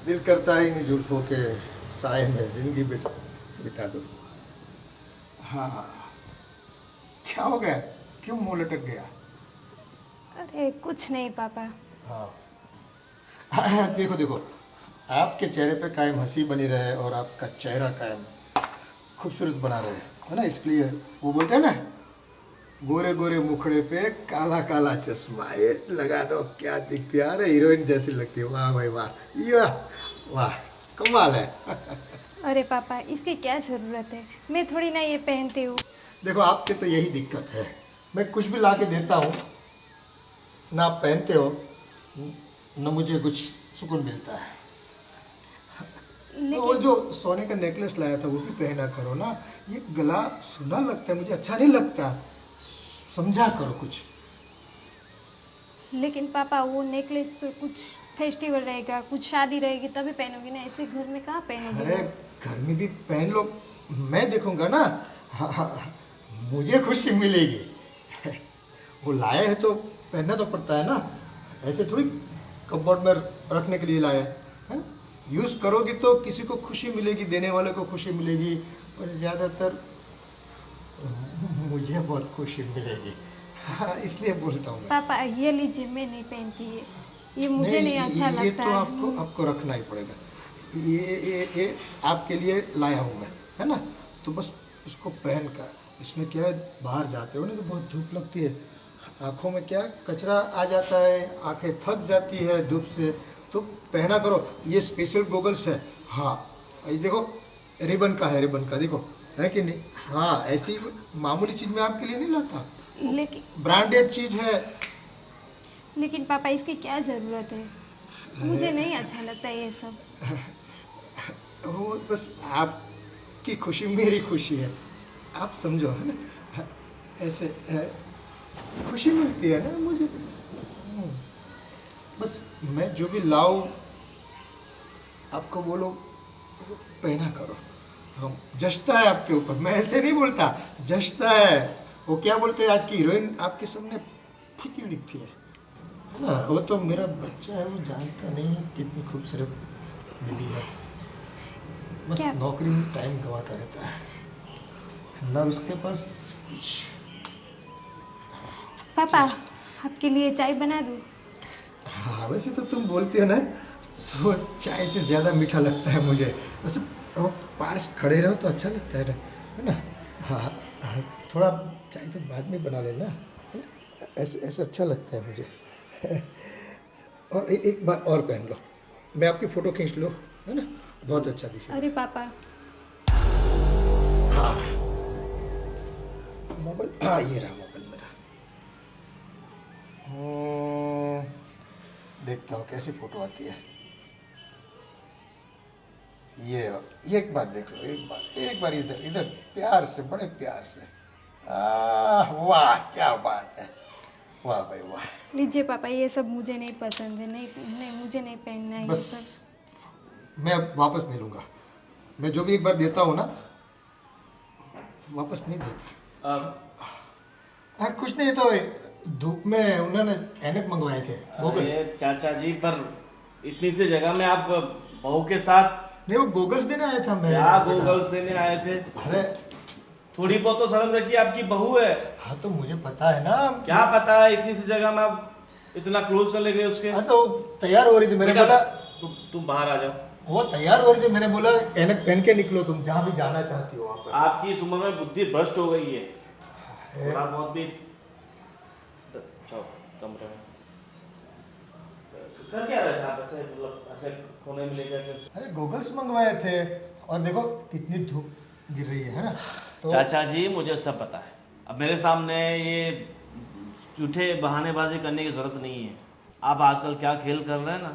दिल करता है इन जुल्फों के साए में जिंदगी बिता दो। हाँ, क्या हो गया, क्यों मुंह लटक गया? अरे कुछ नहीं पापा। हाँ, देखो देखो, आपके चेहरे पे कायम हंसी बनी रहे और आपका चेहरा कायम खूबसूरत बना रहे, है ना। इसलिए वो बोलते हैं ना, गोरे गोरे मुखड़े पे काला काला चश्मा, ये लगा दो, क्या दिखती है, अरे हीरोइन जैसी लगती है। वाह भाई वाह, ये वाह, कमाल है। अरे पापा, इसकी क्या ज़रूरत है, मैं थोड़ी ना ये पहनती हूँ। देखो आपके तो यही दिक्कत है, मैं कुछ भी ला के देता हूँ ना, आप पहनते हो न मुझे कुछ सुकून मिलता है। तो वो जो सोने का नेकलेस लाया था वो भी पहना करो ना, ये गला सुना लगता है, मुझे अच्छा नहीं लगता, समझा करो कुछ। लेकिन पापा वो नेकलेस तो कुछ फेस्टिवल रहेगा, कुछ शादी रहेगी तभी पहनोगी ना, ऐसे घर में कहाँ पहनोगी? अरे घर में भी पहन लो, मैं देखूंगा ना। हाँ, हाँ, मुझे खुशी मिलेगी। वो लाए हैं तो पहनना तो पड़ता है ना, ऐसे थोड़ी कपबोर्ड में रखने के लिए लाया है। यूज़ करोगी तो किसी को खुशी मिलेगी, देने वाले को खुशी मिलेगी, और ज़्यादातर मुझे बहुत खुशी मिलेगी। हाँ, इसलिए बोलता हूँ मैं। पापा ये लीजिए, मैं नहीं पहनती ये मुझे नहीं अच्छा ये लगता तो है। आपको रखना ही पड़ेगा। ये आपके लिए लाया हूँ मैं, है ना। तो बस इसको पहन कर, इसमें क्या है, बाहर जाते हो ना तो बहुत धूप लगती है, आँखों में क्या कचरा आ जाता है, आंखें थक जाती है धूप से, तो पहना करो। ये स्पेशल गोगल्स है। हाँ, ये देखो, रिबन का है, रिबन का देखो, है कि नहीं। हाँ, ऐसी मामूली चीज़ मैं आपके लिए नहीं लाता, ब्रांडेड चीज़ है। लेकिन पापा इसकी क्या ज़रूरत है, मुझे नहीं अच्छा लगता ये सब। वो बस आपकी खुशी मेरी खुशी है, आप समझो, है ना। ऐसे खुशी मिलती है ना मुझे। बस मैं जो भी लाऊं आपको बोलो पहना करो। हम जचता है आपके ऊपर, मैं ऐसे नहीं बोलता, जचता है। वो क्या बोलते हैं, आज की हीरोइन आपके सामने फीकी दिखती है ना। वो तो मेरा बच्चा है, वो जानता नहीं है कितनी खूबसूरत मिली है। बस क्या? नौकरी में टाइम गंवाता रहता है ना, उसके पास कुछ। पापा आपके लिए चाय बना दूँ? हाँ वैसे तो तुम बोलते हो ना, तो चाय से ज़्यादा मीठा लगता है मुझे। वैसे वो पास खड़े रहो तो अच्छा लगता है ना। हाँ हाँ, थोड़ा चाय तो बाद में बना लेना, है ना? ऐसे ऐसे अच्छा लगता है मुझे। और एक बार और पहन लो, मैं आपकी फ़ोटो खींच लो, है ना, बहुत अच्छा दिखेगा। अरे पापा, हाँ मोबाइल, हाँ ये रहा मोबाइल मेरा। देखता हूँ कैसी फ़ोटो आती है। ये एक बार देख लो, एक बार इधर इधर प्यार से, बड़े प्यार से। वाह क्या बात है, वाह भाई वाह। लीजिए पापा, ये सब मुझे नहीं पसंद है, नहीं नहीं मुझे नहीं पहनना है ये बस सब। मैं अब वापस नहीं लूँगा, मैं जो भी एक बार देता हूँ ना वापस नहीं देता। हाँ कुछ नहीं, तो धूप में उन्होंने ऐनक मंगवाए थे गोगल्स। अरे चाचा जी, पर इतनी सी जगह में आप बहू के साथ नहीं वो गोगल्स देने आया था मैं। क्या गोगल्स देने आए थे? अरे थोड़ी बहुत तो शर्म रखिए, आपकी बहू है। हाँ तो मुझे पता है ना। क्या पता है, इतनी सी जगह में आप इतना क्लोज चले गए उसके। हाँ तो तैयार हो रही थी, मैंने बेटा, बोला तुम बाहर आ जाओ। वो तैयार हो रही थी, मैंने बोला ऐनक पहन के निकलो, तुम जहाँ भी जाना चाहती हो वहाँ पर। आपकी इस उम्र में बुद्धि भ्रष्ट हो गई है, थोड़ा बहुत भी। जाओ कमरे में। कर क्या रहे थे आप ऐसे, मतलब ऐसे कोने में लेकर के? अरे गोगल्स मंगवाए थे, और देखो कितनी धूप गिर रही है ना। तो चाचा जी मुझे सब पता है, अब मेरे सामने ये झूठे बहानेबाजी करने की जरूरत नहीं है। आप आजकल क्या खेल कर रहे हैं ना,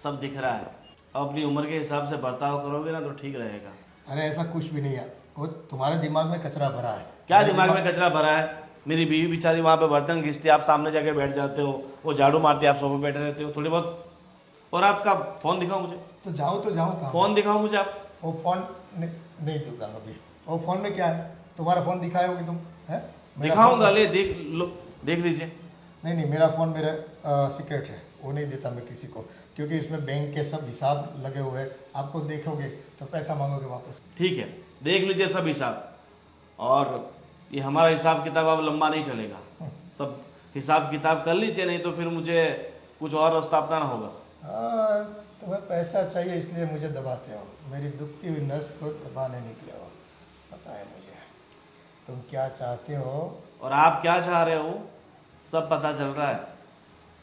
सब दिख रहा है। अब अपनी उम्र के हिसाब से बर्ताव करोगे ना तो ठीक रहेगा। अरे ऐसा कुछ भी नहीं है, वो तुम्हारे दिमाग में कचरा भरा है। क्या दिमाग में कचरा भरा है? मेरी बीवी बेचारी वहाँ पे बर्तन घिसती है, आप सामने जाके बैठ जाते हो, वो झाड़ू मारती है, आप सोफे बैठे रहते हो थोड़ी बहुत। और आपका फोन दिखाओ मुझे, तो जाओ कहाँ? फोन दिखाओ मुझे आप। वो फोन नहीं दूंगा अभी। वो फोन में क्या है, तुम्हारा फोन दिखाए होगी तुम, है? मेरा दिखाऊंगा, फोन- ले देख लो, देख लीजिए। नहीं मेरा फ़ोन मेरा सीक्रेट है, वो नहीं देता मैं किसी को, क्योंकि इसमें बैंक के सब हिसाब लगे हुए हैं। आपको देखोगे तो पैसा मांगोगे वापस। ठीक है, देख लीजिए सब हिसाब। और ये हमारा हिसाब किताब अब लंबा नहीं चलेगा, सब हिसाब किताब कर लीजिए, नहीं तो फिर मुझे कुछ और रास्ता अपनाना होगा। हाँ तुम्हें पैसा चाहिए इसलिए मुझे दबाते हो, मेरी दुखती हुई नस को दबाने निकले हो, पता है मुझे तुम क्या चाहते हो। और आप क्या चाह रहे हो सब पता चल रहा है।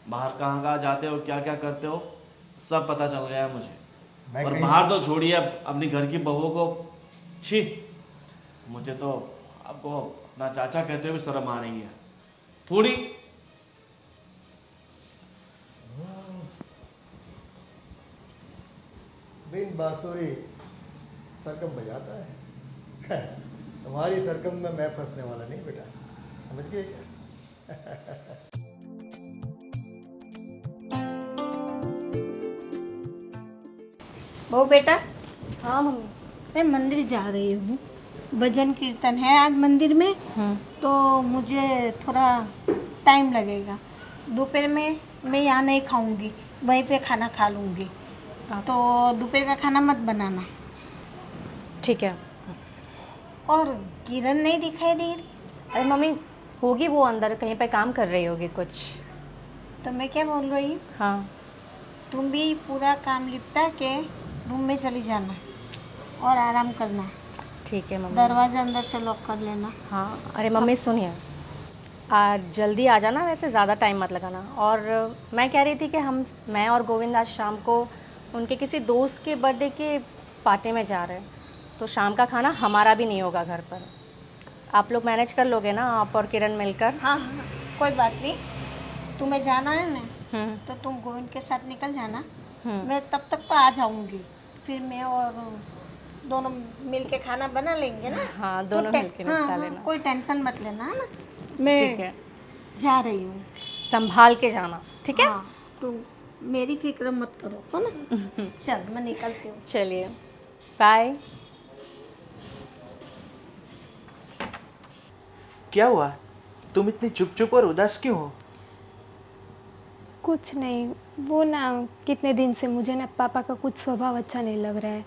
बाहर कहाँ कहाँ जाते हो, क्या क्या करते हो, सब पता चल गया है मुझे। मैं और कहीं- बाहर तो छोड़िए, अपनी घर की बहू को, छी, मुझे तो आपको अपना चाचा कहते हुए भी शर्म आ रही है थोड़ी। बिन बांसुरी सरगम बजाता है। तुम्हारी सरगम में मैं फंसने वाला नहीं बेटा, समझ गए क्या? बहू बेटा, हाँ मम्मी। मैं मंदिर जा रही हूँ, भजन कीर्तन है आज मंदिर में, तो मुझे थोड़ा टाइम लगेगा। दोपहर में मैं यहाँ नहीं खाऊंगी, वहीं पे खाना खा लूँगी, तो दोपहर का खाना मत बनाना। ठीक है। और किरण नहीं दिखाई दे रही, अरे मम्मी, होगी वो अंदर कहीं पे काम कर रही होगी कुछ। तो मैं क्या बोल रही हूँ, हाँ तुम भी पूरा काम निपटा के रूम में चली जाना और आराम करना, ठीक है मम्मी। दरवाज़ा अंदर से लॉक कर लेना। हाँ अरे मम्मी सुनिए, आज जल्दी आ जाना, वैसे ज़्यादा टाइम मत लगाना। और मैं कह रही थी कि मैं और गोविंद आज शाम को उनके किसी दोस्त के बर्थडे के पार्टी में जा रहे हैं, तो शाम का खाना हमारा भी नहीं होगा घर पर। आप लोग मैनेज कर लोगे ना, आप और किरण मिलकर? हाँ हाँ कोई बात नहीं, तुम्हें जाना है ना हम्म, तो तुम गोविंद के साथ निकल जाना, हम्म। मैं तब तक तो आ जाऊंगी। फिर मैं और दोनों मिल के खाना बना लेंगे ना। हाँ, दोनों कोई मिलके हाँ, निपटा हाँ, लेना। कोई टेंशन मत लेना, है ना। ठीक मैं है, जा रही हूँ। संभाल के जाना, ठीक है? हाँ, तो मेरी फिक्र मत करो, है ना। चल मैं निकलती हूँ। चलिए, बाय। क्या हुआ? तुम इतनी चुप चुप और उदास क्यों हो? कुछ नहीं, वो ना कितने दिन से मुझे ना पापा का कुछ स्वभाव अच्छा नहीं लग रहा है।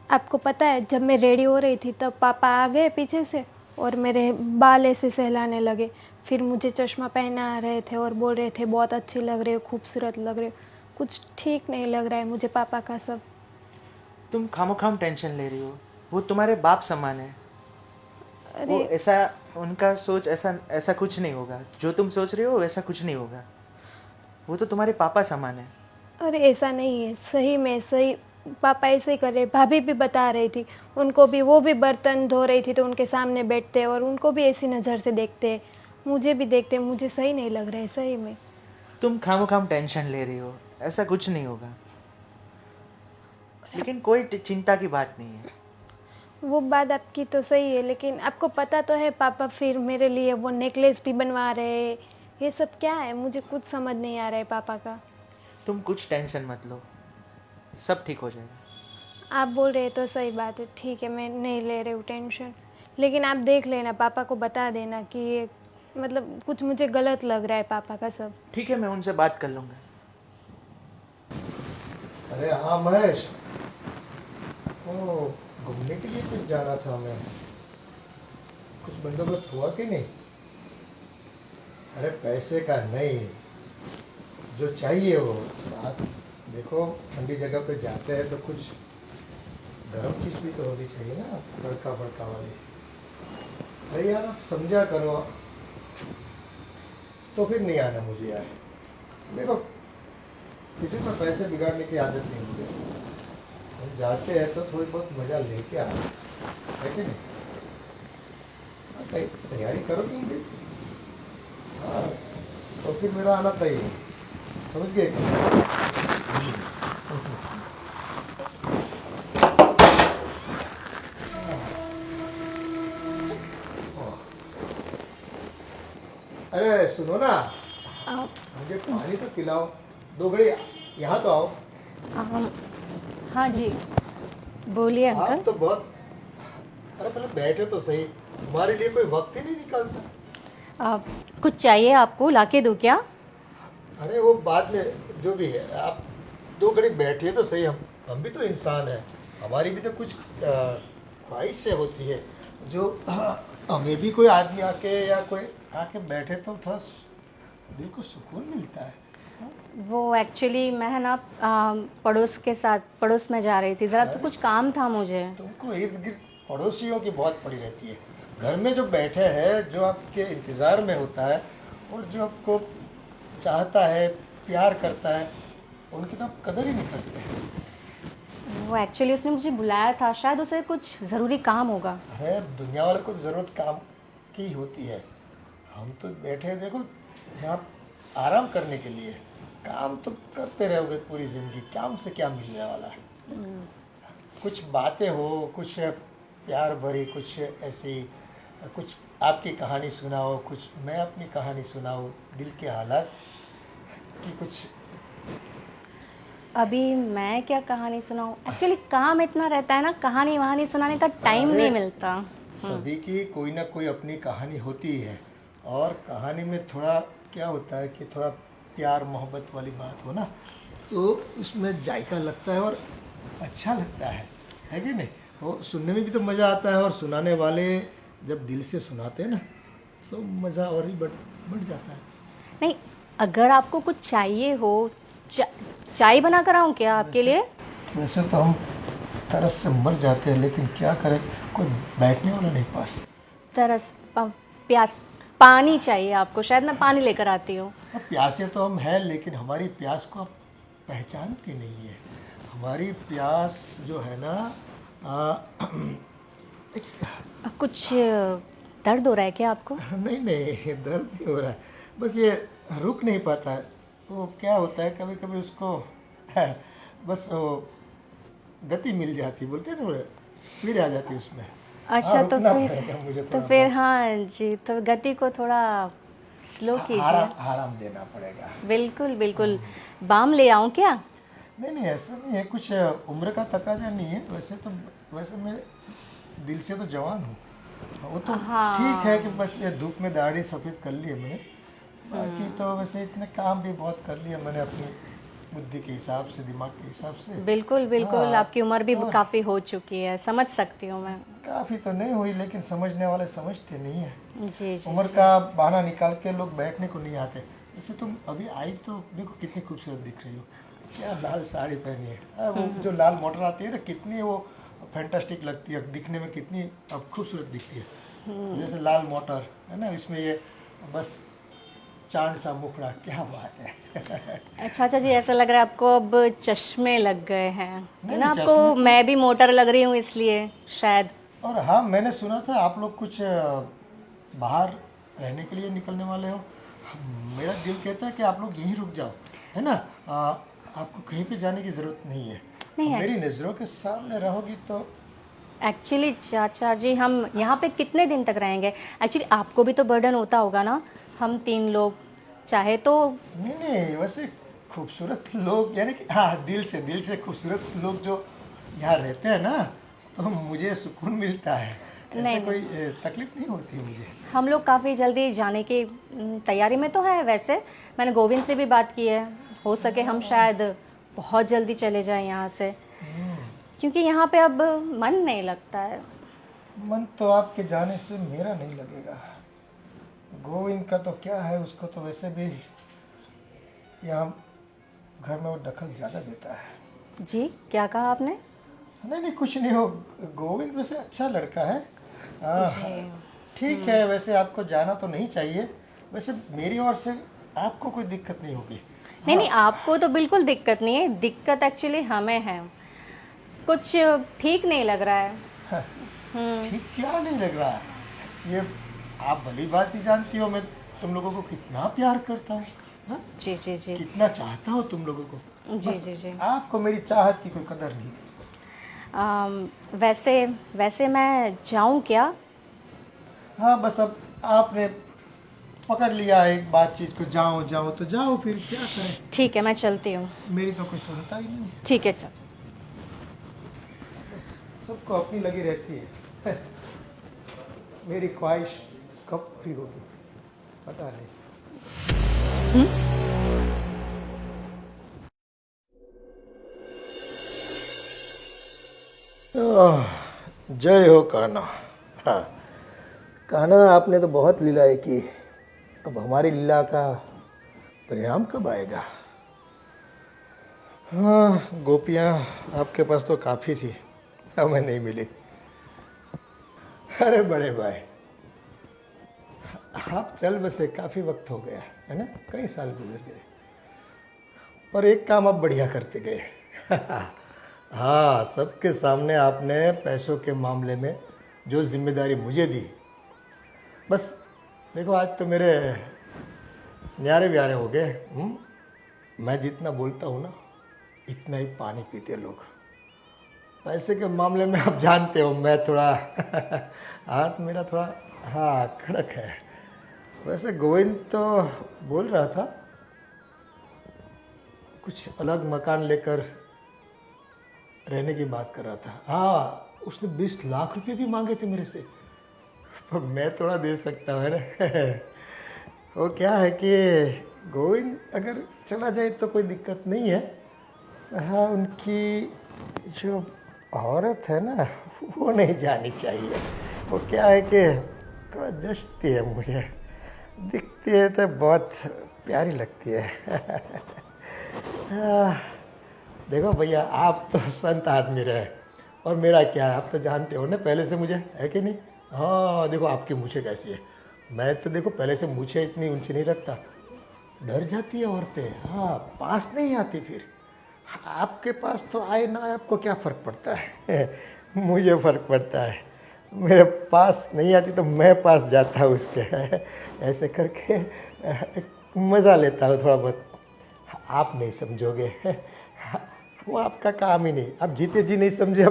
आपको पता है, जब मैं रेडी हो रही थी तब पापा आ गए पीछे से और मेरे बाल ऐसे सहलाने लगे। फिर मुझे चश्मा पहना रहे थे और बोल रहे थे बहुत अच्छी लग रही हो, खूबसूरत लग रही हो। कुछ ठीक नहीं लग रहा है मुझे पापा का सब। तुम खामोखाम टेंशन ले रही हो। वो तुम्हारे बाप समान है। वो अरे ऐसा, उनका सोच ऐसा ऐसा कुछ नहीं होगा। जो तुम सोच रहे हो वैसा कुछ नहीं होगा। वो तो तुम्हारे पापा समान है। अरे ऐसा नहीं है, सही में सही पापा ऐसे ही कर रहे। भाभी भी बता रही थी, उनको भी, वो भी बर्तन धो रही थी तो उनके सामने बैठते और उनको भी ऐसी नज़र से देखते, मुझे भी देखते। मुझे सही नहीं लग रहा है सही में। तुम खामोखाम टेंशन ले रही हो, ऐसा कुछ नहीं होगा। लेकिन कोई चिंता की बात नहीं है। वो बात आपकी तो सही है, लेकिन आपको पता तो है पापा फिर मेरे लिए वो नेकलेस भी बनवा रहे हैं। ये सब क्या है, मुझे कुछ समझ नहीं आ रहा है पापा का। तुम कुछ टेंशन मत लो, सब ठीक हो जाएगा। आप बोल रहे तो सही बात है, ठीक है, मैं नहीं ले रही हूँ टेंशन। लेकिन आप देख लेना, पापा को बता देना कि ये मतलब कुछ मुझे गलत लग रहा है पापा का सब। ठीक है, मैं उनसे बात कर लूँगा। अरे हाँ महेश, ओ घूमने के लिए कुछ जाना था हमें, कुछ बंदोबस्त हुआ कि नहीं? अरे पैसे का नहीं, जो चाहिए वो साथ। देखो ठंडी जगह पे जाते हैं तो कुछ गर्म चीज़ भी तो होनी चाहिए ना, तड़का फड़का वाली। अरे यार आप समझा करो, तो फिर नहीं आना मुझे यार। देखो किसी में पैसे बिगाड़ने की आदत नहीं मुझे। हम जाते हैं तो थोड़ी बहुत मज़ा लेके आए, है कि नहीं? हाँ, तैयारी करो तुम भी। हाँ, तो फिर मेरा आना तय है, समझ गए? अरे सुनो ना, मुझे पानी तो पिलाओ, 2 घड़ी यहाँ तो आओ। हाँ जी, बोलिए आप अंकल। तो बहुत, अरे पहले बैठे तो सही, तुम्हारे लिए कोई वक्त ही नहीं निकलता। कुछ चाहिए आपको, लाके दूँ क्या? अरे वो बाद में जो भी है, आप 2 घड़ी बैठिए तो सही। हम भी तो इंसान हैं, हमारी भी तो कुछ ख्वाहिशें होती है, जो हमें भी कोई आदमी आके या कोई आके बैठे तो थोड़ा दिल को सुकून मिलता है। वो एक्चुअली मैं है ना पड़ोस में जा रही थी ज़रा, तो कुछ काम था मुझे। तुमको इर्द गिर्द पड़ोसियों की बहुत पड़ी रहती है। घर में जो बैठे हैं, जो आपके इंतज़ार में होता है और जो आपको चाहता है, प्यार करता है, उनकी तो आप कदर ही नहीं करते हैं। वो एक्चुअली उसने मुझे बुलाया था, शायद उसे कुछ ज़रूरी काम होगा। अरे दुनिया वाले को ज़रूरत काम की होती है। हम तो बैठे हैं, देखो यहाँ आराम करने के लिए। काम तो करते रहोगे पूरी ज़िंदगी, काम से क्या मिलने वाला है? कुछ बातें हो, कुछ प्यार भरी, कुछ ऐसी, कुछ आपकी कहानी सुनाओ, कुछ मैं अपनी कहानी सुनाऊँ, दिल के हालात की कुछ। अभी मैं क्या कहानी सुनाऊँ? एक्चुअली काम इतना रहता है ना, कहानी वहानी सुनाने का टाइम नहीं मिलता। सभी की कोई ना कोई अपनी कहानी होती है, और कहानी में थोड़ा क्या होता है कि थोड़ा प्यार मोहब्बत वाली बात हो ना, तो उसमें जायका लगता है और अच्छा लगता है कि नहीं? वो सुनने में भी तो मज़ा आता है, और सुनाने वाले जब दिल से सुनाते हैं ना, तो मज़ा और ही बढ़ जाता है। नहीं, अगर आपको कुछ चाहिए हो, चाय बना कर आऊँ क्या आपके लिए? वैसे तो हम तरस से मर जाते हैं, लेकिन क्या करें, कोई बैठने वाला नहीं पास। प्यास, पानी चाहिए आपको? शायद मैं पानी लेकर आती हूँ। अब प्यासे तो हम हैं, लेकिन हमारी प्यास को आप पहचानती नहीं है। हमारी प्यास जो है ना, कुछ दर्द हो रहा है क्या आपको? नहीं नहीं, ये दर्द नहीं हो रहा है, बस ये रुक नहीं पाता है। वो क्या होता है, कभी कभी उसको बस वो गति मिल जाती, बोलते हैं ना, स्पीड आ जाती उसमें। अच्छा हाँ, तो रुकना फिर पड़ेगा मुझे तो थोड़ा फिर बहुत। हाँ जी, तो गति को थोड़ा स्लो कीजिए। आराम देना पड़ेगा। बिल्कुल बिल्कुल। बाम ले आऊँ क्या? नहीं नहीं, ऐसा नहीं है, कुछ उम्र का तकाजा नहीं है, वैसे मैं दिल से तो जवान हूँ। वो तो हाँ। ठीक है कि बस ये धूप में दाढ़ी सफ़ेद कर ली है मैंने, बाकी तो वैसे इतने काम भी बहुत कर लिए मैंने अपनी बुद्धि के हिसाब से, दिमाग के हिसाब से। बिल्कुल बिल्कुल, हाँ, आपकी उम्र भी और काफ़ी हो चुकी है, समझ सकती हूँ मैं। काफ़ी तो नहीं हुई, लेकिन समझने वाले समझते नहीं है। जी जी उम्र जी। का बहाना निकाल के लोग बैठने को नहीं आते। जैसे तुम अभी आई तो देखो कितनी खूबसूरत दिख रही हो, क्या लाल साड़ी पहनी है। वो जो लाल मोटर आती है ना, कितनी वो फैंटास्टिक लगती है दिखने में, कितनी अब खूबसूरत दिखती है। जैसे लाल मोटर है ना, इसमें ये बस चांद सा मुखड़ा, क्या बात है। अच्छा अच्छा जी, ऐसा लग रहा है आपको अब चश्मे लग गए हैं, है नहीं, ना? चश्मे आपको तो- मैं भी मोटर लग रही हूँ इसलिए शायद। और हाँ, मैंने सुना था आप लोग कुछ बाहर रहने के लिए निकलने वाले हो। मेरा दिल कहता है कि आप लोग यहीं रुक जाओ, है ना। आपको कहीं पे जाने की ज़रूरत नहीं है। नहीं है। मेरी नज़रों के सामने रहोगी तो। एक्चुअली चाचा जी, हम यहाँ पे कितने दिन तक रहेंगे? एक्चुअली आपको भी तो बर्डन होता होगा ना, हम 3 लोग चाहे तो। नहीं नहीं, वैसे खूबसूरत लोग, यानी कि हाँ, दिल से खूबसूरत लोग जो यहाँ रहते हैं ना, तो मुझे सुकून मिलता है। ऐसे नहीं, कोई तकलीफ नहीं होती है मुझे। हम लोग काफ़ी जल्दी जाने की तैयारी में तो है। वैसे मैंने गोविंद से भी बात की है, हो सके हम शायद बहुत जल्दी चले जाएं यहाँ से, क्योंकि यहाँ पे अब मन नहीं लगता है। मन तो आपके जाने से मेरा नहीं लगेगा। गोविंद का तो क्या है, उसको तो वैसे भी यहाँ घर में वो दखल ज़्यादा देता है। जी, क्या कहा आपने? नहीं नहीं, कुछ नहीं हो। गोविंद वैसे अच्छा लड़का है। हाँ, जी। ठीक है। वैसे आपको जाना तो नहीं चाहिए, वैसे मेरी ओर से आपको कोई दिक्कत नहीं होगी। नहीं नहीं, आपको तो बिल्कुल दिक्कत नहीं है, दिक्कत एक्चुअली हमें है। कुछ ठीक नहीं लग रहा है। ठीक क्या नहीं लग रहा है? ये आप भली बात ही जानती हो, मैं तुम लोगों को कितना प्यार करता हूँ, हाँ? जी जी जी कितना चाहता हूँ तुम लोगों को। जी बस जी जी। आपको मेरी चाहत की कोई कदर नहीं। वैसे मैं जाऊँ क्या? हाँ, बस अब आपने पकड़ लिया है एक बातचीत को, जाओ जाओ तो जाओ, फिर क्या करें। ठीक है, मैं चलती हूँ। मेरी तो कोई सुनता ही नहीं। ठीक है चाचा। सबको अपनी लगी रहती है। मेरी ख्वाहिश कब पूरी होगी पता नहीं। जय हो कान्हा। हाँ कान्हा, आपने तो बहुत लीलाएं की, अब हमारी लीला का परिणाम कब आएगा? हाँ, गोपियाँ आपके पास तो काफ़ी थी, हमें नहीं मिली। अरे बड़े भाई, आप चल बसे काफ़ी वक्त हो गया है ना, कई साल गुजर गए, और एक काम आप बढ़िया करते गए। हाँ, सबके सामने आपने पैसों के मामले में जो जिम्मेदारी मुझे दी, बस देखो आज तो मेरे न्यारे व्यारे हो गए। मैं जितना बोलता हूँ ना, इतना ही पानी पीते लोग। पैसे के मामले में आप जानते हो, मैं थोड़ा हाथ मेरा थोड़ा हाँ कड़क है। वैसे गोविंद तो बोल रहा था कुछ अलग मकान लेकर रहने की बात कर रहा था। हाँ, उसने 20 लाख रुपए भी मांगे थे मेरे से, पर मैं थोड़ा दे सकता हूँ ना। वो क्या है कि गोविंद अगर चला जाए तो कोई दिक्कत नहीं है। हाँ, उनकी जो औरत है ना, वो नहीं जानी चाहिए। वो क्या है कि थोड़ा जचती है मुझे, दिखती है तो बहुत प्यारी लगती है। देखो भैया, आप तो संत आदमी रहे, और मेरा क्या है आप तो जानते हो ना पहले से मुझे, है कि नहीं। हाँ देखो आपकी मूछें कैसी है, मैं तो देखो पहले से मूछें इतनी ऊंची नहीं रखता, डर जाती है औरतें। हाँ, पास नहीं आती फिर। आपके पास तो आए ना आए, आपको क्या फ़र्क पड़ता है। मुझे फ़र्क पड़ता है, मेरे पास नहीं आती तो मैं पास जाता हूँ उसके। ऐसे करके मज़ा लेता हूँ थोड़ा बहुत। आप नहीं समझोगे। वो आपका काम ही नहीं। अब जीते जी नहीं समझे,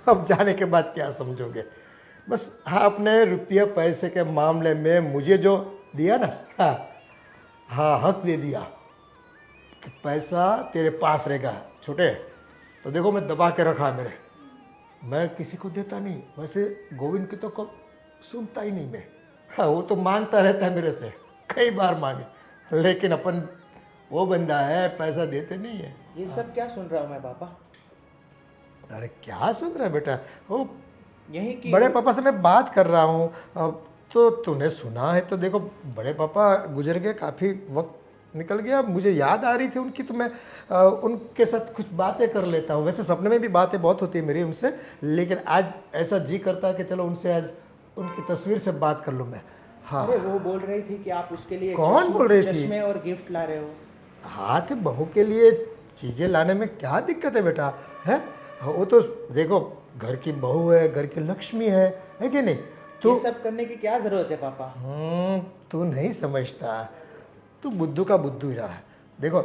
अब जाने के बाद क्या समझोगे। बस हाँ, अपने रुपये पैसे के मामले में मुझे जो दिया ना, हाँ हक दे दिया कि पैसा तेरे पास रहेगा छोटे। तो देखो मैं दबा के रखा है मेरे, मैं किसी को देता नहीं। वैसे गोविंद की तो कब सुनता ही नहीं मैं। हाँ, वो तो मांगता रहता है मेरे से, कई बार मांगे, लेकिन अपन वो बंदा है पैसा देते नहीं है। ये सब क्या सुन रहा हूँ मैं पापा? अरे क्या सुन रहा है बेटा, वो यही कि बड़े पापा से मैं बात कर रहा हूँ। अब तो तूने सुना है तो देखो, बड़े पापा गुजर गए, काफ़ी वक्त निकल गया। मुझे याद आ रही थी उनकी, तो मैं उनके साथ कुछ बातें कर लेता हूँ। वैसे सपने में भी बातें बहुत होती है मेरी उनसे, लेकिन आज ऐसा जी करता है कि चलो उनसे आज उनकी तस्वीर से बात कर लूँ मैं। हाँ, अरे वो बोल रही थी कि आप उसके लिए कौन बोल रही थी? चश्मे और गिफ्ट ला रहे हो। हाँ, तो बहू के लिए चीज़ें लाने में क्या दिक्कत है बेटा, है? वो तो देखो घर की बहू है, घर की लक्ष्मी है कि नहीं? ये सब करने की क्या जरूरत है पापा? तू नहीं समझता, तू बुद्धू का बुद्धू ही रहा है। देखो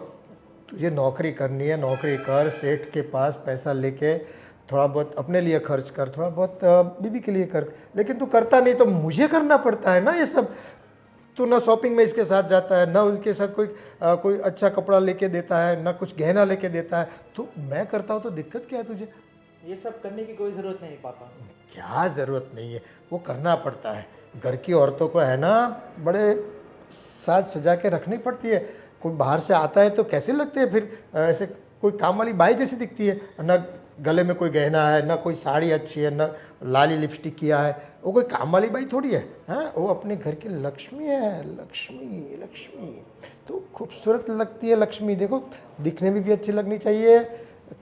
तुझे नौकरी करनी है, नौकरी कर, सेठ के पास पैसा लेके थोड़ा बहुत अपने लिए खर्च कर, थोड़ा बहुत बीबी के लिए कर, लेकिन तू करता नहीं तो मुझे करना पड़ता है ना ये सब। तू ना शॉपिंग में इसके साथ जाता है, ना उनके साथ कोई अच्छा कपड़ा लेके देता है, ना कुछ गहना लेके देता है। तो मैं करता हूँ तो दिक्कत क्या है तुझे? ये सब करने की कोई ज़रूरत नहीं पापा। क्या ज़रूरत नहीं है, वो करना पड़ता है। घर की औरतों को है ना बड़े साज सजा के रखनी पड़ती है। कोई बाहर से आता है तो कैसे लगते हैं फिर, ऐसे कोई काम वाली बाई जैसी दिखती है ना। गले में कोई गहना है, ना कोई साड़ी अच्छी है, ना लाली लिपस्टिक किया है, वो कोई काम वाली बाई थोड़ी है। हाँ, वो अपने घर की लक्ष्मी है। लक्ष्मी लक्ष्मी तो खूबसूरत लगती है लक्ष्मी। देखो दिखने में भी अच्छी लगनी चाहिए,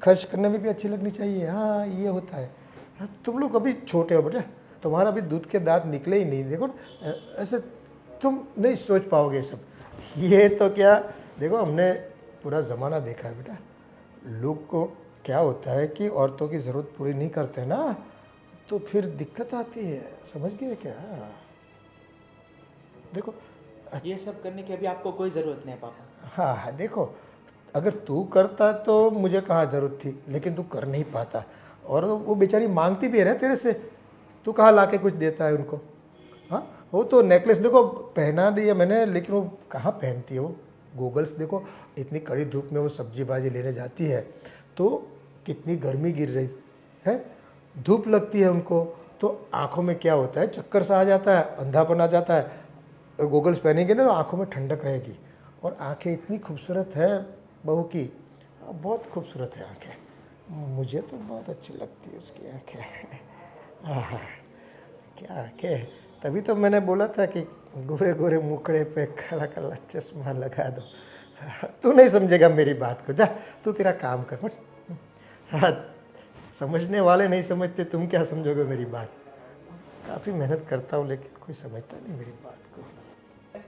खर्च करने में भी अच्छी लगनी चाहिए। हाँ, ये होता है। हाँ, तुम लोग अभी छोटे हो बेटा, तुम्हारा अभी दूध के दांत निकले ही नहीं। देखो ऐसे तुम नहीं सोच पाओगे सब। ये तो क्या, देखो हमने पूरा ज़माना देखा है बेटा। लोग को क्या होता है कि औरतों की ज़रूरत पूरी नहीं करते ना, तो फिर दिक्कत आती है। समझ गए क्या? देखो ये सब करने की अभी आपको कोई ज़रूरत नहीं है पापा। हाँ हाँ, देखो अगर तू करता तो मुझे कहाँ ज़रूरत थी, लेकिन तू कर नहीं पाता। और वो बेचारी मांगती भी है ना तेरे से, तू कहाँ लाके कुछ देता है उनको? हाँ, वो तो नेकलेस देखो पहना दिया मैंने, लेकिन वो कहाँ पहनती है। वो गूगल्स देखो, इतनी कड़ी धूप में वो सब्जी भाजी लेने जाती है तो कितनी गर्मी गिर रही है, धूप लगती है उनको, तो आँखों में क्या होता है, चक्कर सा आ जाता है, अंधापन आ जाता है। गूगल्स पहनेंगे ना तो आँखों में ठंडक रहेगी। और आँखें इतनी खूबसूरत है बहू की, बहुत खूबसूरत है आँखें। मुझे तो बहुत अच्छी लगती है उसकी आँखें। आहा, क्या आँखें! तभी तो मैंने बोला था कि गोरे गोरे मुखड़े पे काला काला चश्मा लगा दो। तू नहीं समझेगा मेरी बात को, जा तू तेरा काम कर मत। हाँ, समझने वाले नहीं समझते, तुम क्या समझोगे मेरी बात? काफ़ी मेहनत करता हूँ लेकिन कोई समझता नहीं मेरी बात को।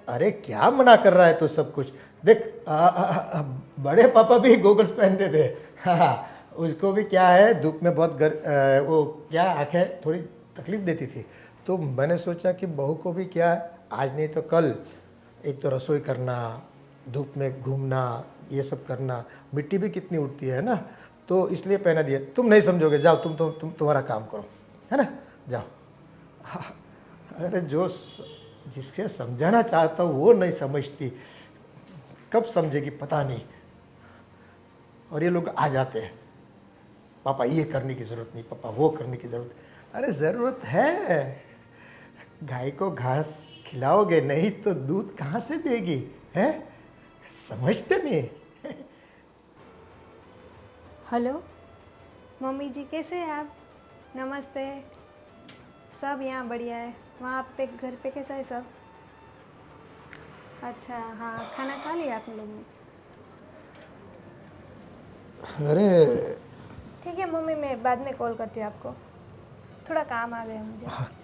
अरे क्या मना कर रहा है तू सब कुछ? देख बड़े पापा भी गॉगल्स पहनते थे। हाँ, उसको भी क्या है, धूप में बहुत वो क्या आँखें थोड़ी तकलीफ देती थी। तो मैंने सोचा कि बहू को भी क्या, आज नहीं तो कल, एक तो रसोई करना, धूप में घूमना, ये सब करना, मिट्टी भी कितनी उड़ती है ना, तो इसलिए पहना दिया। तुम नहीं समझोगे, जाओ तुम तुम्हारा काम करो, है ना, जाओ। हाँ, अरे जिसके समझाना चाहता हूँ वो नहीं समझती, कब समझेगी पता नहीं। और ये लोग आ जाते हैं, पापा ये करने की ज़रूरत नहीं, पापा वो करने की ज़रूरत। अरे ज़रूरत है, गाय को घास खिलाओगे नहीं तो दूध कहाँ से देगी, हैं? समझते नहीं। हेलो मम्मी जी, कैसे हैं आप? नमस्ते। सब यहाँ बढ़िया है। वहाँ पे घर पे कैसा है सब? अच्छा, हाँ, खाना खा लिया आप लोगों ने? अरे ठीक है मम्मी, मैं बाद में कॉल करती हूँ आपको, थोड़ा काम आ गया मुझे।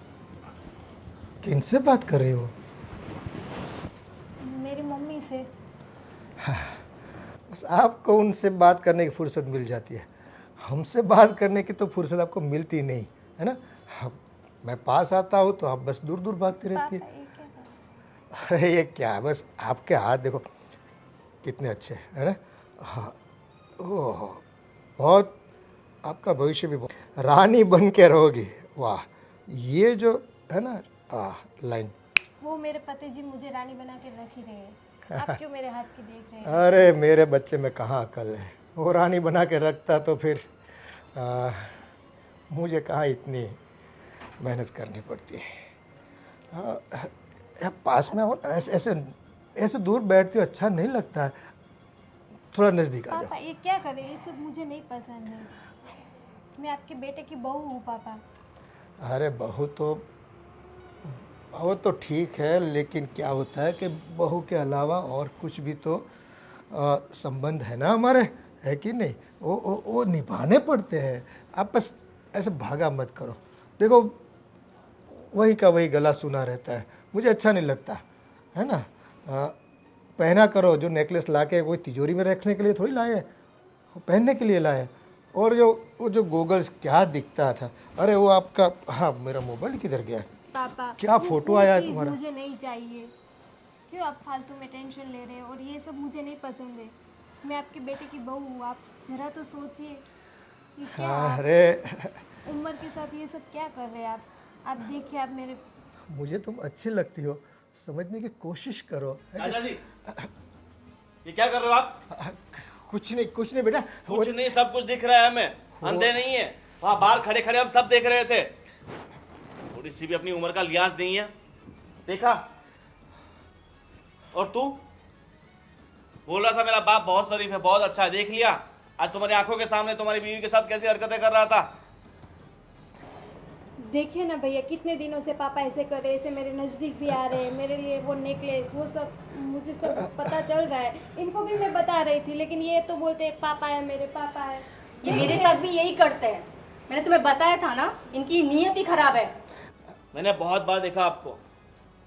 किनसे बात कर रही हो? मेरी मम्मी से। बस आपको उनसे बात करने की फुर्सत मिल जाती है, हमसे बात करने की तो फुर्सत आपको मिलती नहीं है ना। मैं पास आता हूँ तो आप बस दूर दूर भागती रहती है। पापा, ये क्या कर रहे हैं? अरे ये क्या, बस आपके हाथ देखो कितने अच्छे है ना। हाँ, ओह बहुत आपका भविष्य भी बहुत रानी बन के रहोगी। वाह, ये जो है ना लाइन। वो मेरे पति जी मुझे रानी बना के रख ही रहे हैं, आप क्यों मेरे हाथ की देख रहे हैं? अरे मेरे बच्चे में कहाँ अकल है, वो रानी बना के रखता तो फिर मुझे कहाँ इतनी मेहनत करनी पड़ती है। पास में हो, ऐसे ऐसे ऐसे दूर बैठती हो अच्छा नहीं लगता है, थोड़ा नज़दीक आ पापा जाओ। ये क्या करें, ये सब मुझे नहीं पसंद है। मैं आपके बेटे की बहू हूँ पापा। अरे बहू तो वो तो ठीक है, लेकिन क्या होता है कि बहू के अलावा और कुछ भी तो संबंध है ना हमारे, है कि नहीं? वो निभाने पड़ते हैं। आप बस ऐसे भागा मत करो। देखो वही का वही गला सुना रहता है, मुझे अच्छा नहीं लगता है ना। पहना करो, जो नेकलेस लाके कोई तिजोरी में रखने के लिए थोड़ी लाए हैं, वो पहनने के लिए लाए हैं। और वो जो गोगल्स क्या दिखता था, अरे वो आपका, हाँ मेरा मोबाइल किधर गया? पापा क्या वो फोटो आया है चीज़ तुम्हारा? मुझे नहीं चाहिए। क्यों आप फालतू में टेंशन ले रहे हैं? और ये सब मुझे नहीं पसंद है। मैं आपके बेटे की बहू हूँ, आप जरा तो सोचिए। ये क्या आप अरे उम्र के साथ ये सब क्या कर रहे हैं आप देखिए आप मेरे। मुझे तुम अच्छी लगती हो, समझने की कोशिश करो। चाचा जी, ये क्या कर रहे हो आप? कुछ नहीं बेटा। कुछ नहीं, सब कुछ दिख रहा है हमें, अंधे नहीं है। वहां बाहर खड़े खड़े हम सब देख रहे थे। थोड़ी सी भी अपनी उम्र का लिहाज नहीं है, देखा? और तू बोल रहा था मेरा बाप बहुत शरीफ है, बहुत अच्छा है, देख लिया? आज तुम्हारी आंखों के सामने तुम्हारी बीवी के साथ कैसी हरकतें कर रहा था। देखिए ना भैया, कितने दिनों से पापा ऐसे कर रहे हैं, ऐसे मेरे नज़दीक भी आ रहे हैं, मेरे लिए वो नेकलेस वो सब मुझे सब पता चल रहा है। इनको भी मैं बता रही थी, लेकिन ये तो बोलते हैं पापा है, मेरे पापा है। ये मेरे साथ भी यही करते हैं। मैंने तुम्हें बताया था ना, इनकी नीयत ही खराब है। मैंने बहुत बार देखा आपको,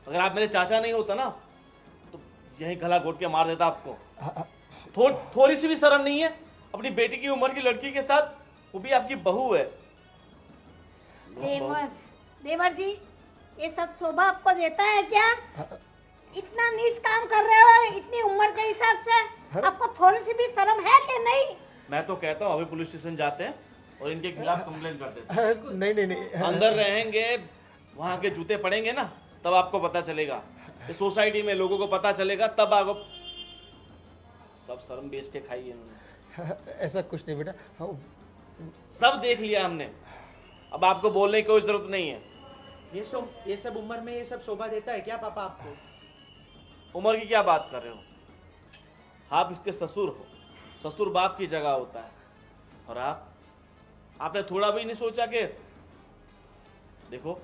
अगर आप मेरे चाचा नहीं होता ना तो यही गला घोट के मार देता आपको। थोड़ी सी भी शर्म नहीं है अपनी बेटी की उम्र की लड़की के साथ, वो भी आपकी बहू है। देवर जी, ये सब शोभा आपको देता है क्या? इतना नीच काम कर रहे हो इतनी उम्र के हिसाब से, आपको थोड़ी सी भी शर्म है कि नहीं? मैं तो कहता हूँ अभी पुलिस स्टेशन जाते हैं और इनके खिलाफ कंप्लेन कर देते हैं। नहीं। अंदर रहेंगे, वहां के जूते पड़ेंगे ना, तब आपको पता चलेगा। इस सोसाइटी में लोगों को पता चलेगा, तब आपको सब शर्म बेच के खाई है इन्होंने। ऐसा कुछ नहीं बेटा। सब देख लिया हमने, अब आपको बोलने की कोई जरूरत नहीं है। ये सब उम्र में ये सब शोभा देता है क्या पापा आपको? उम्र की क्या बात कर रहे हो? आप इसके ससुर हो, ससुर बाप की जगह होता है। और आपने थोड़ा भी नहीं सोचा कि देखो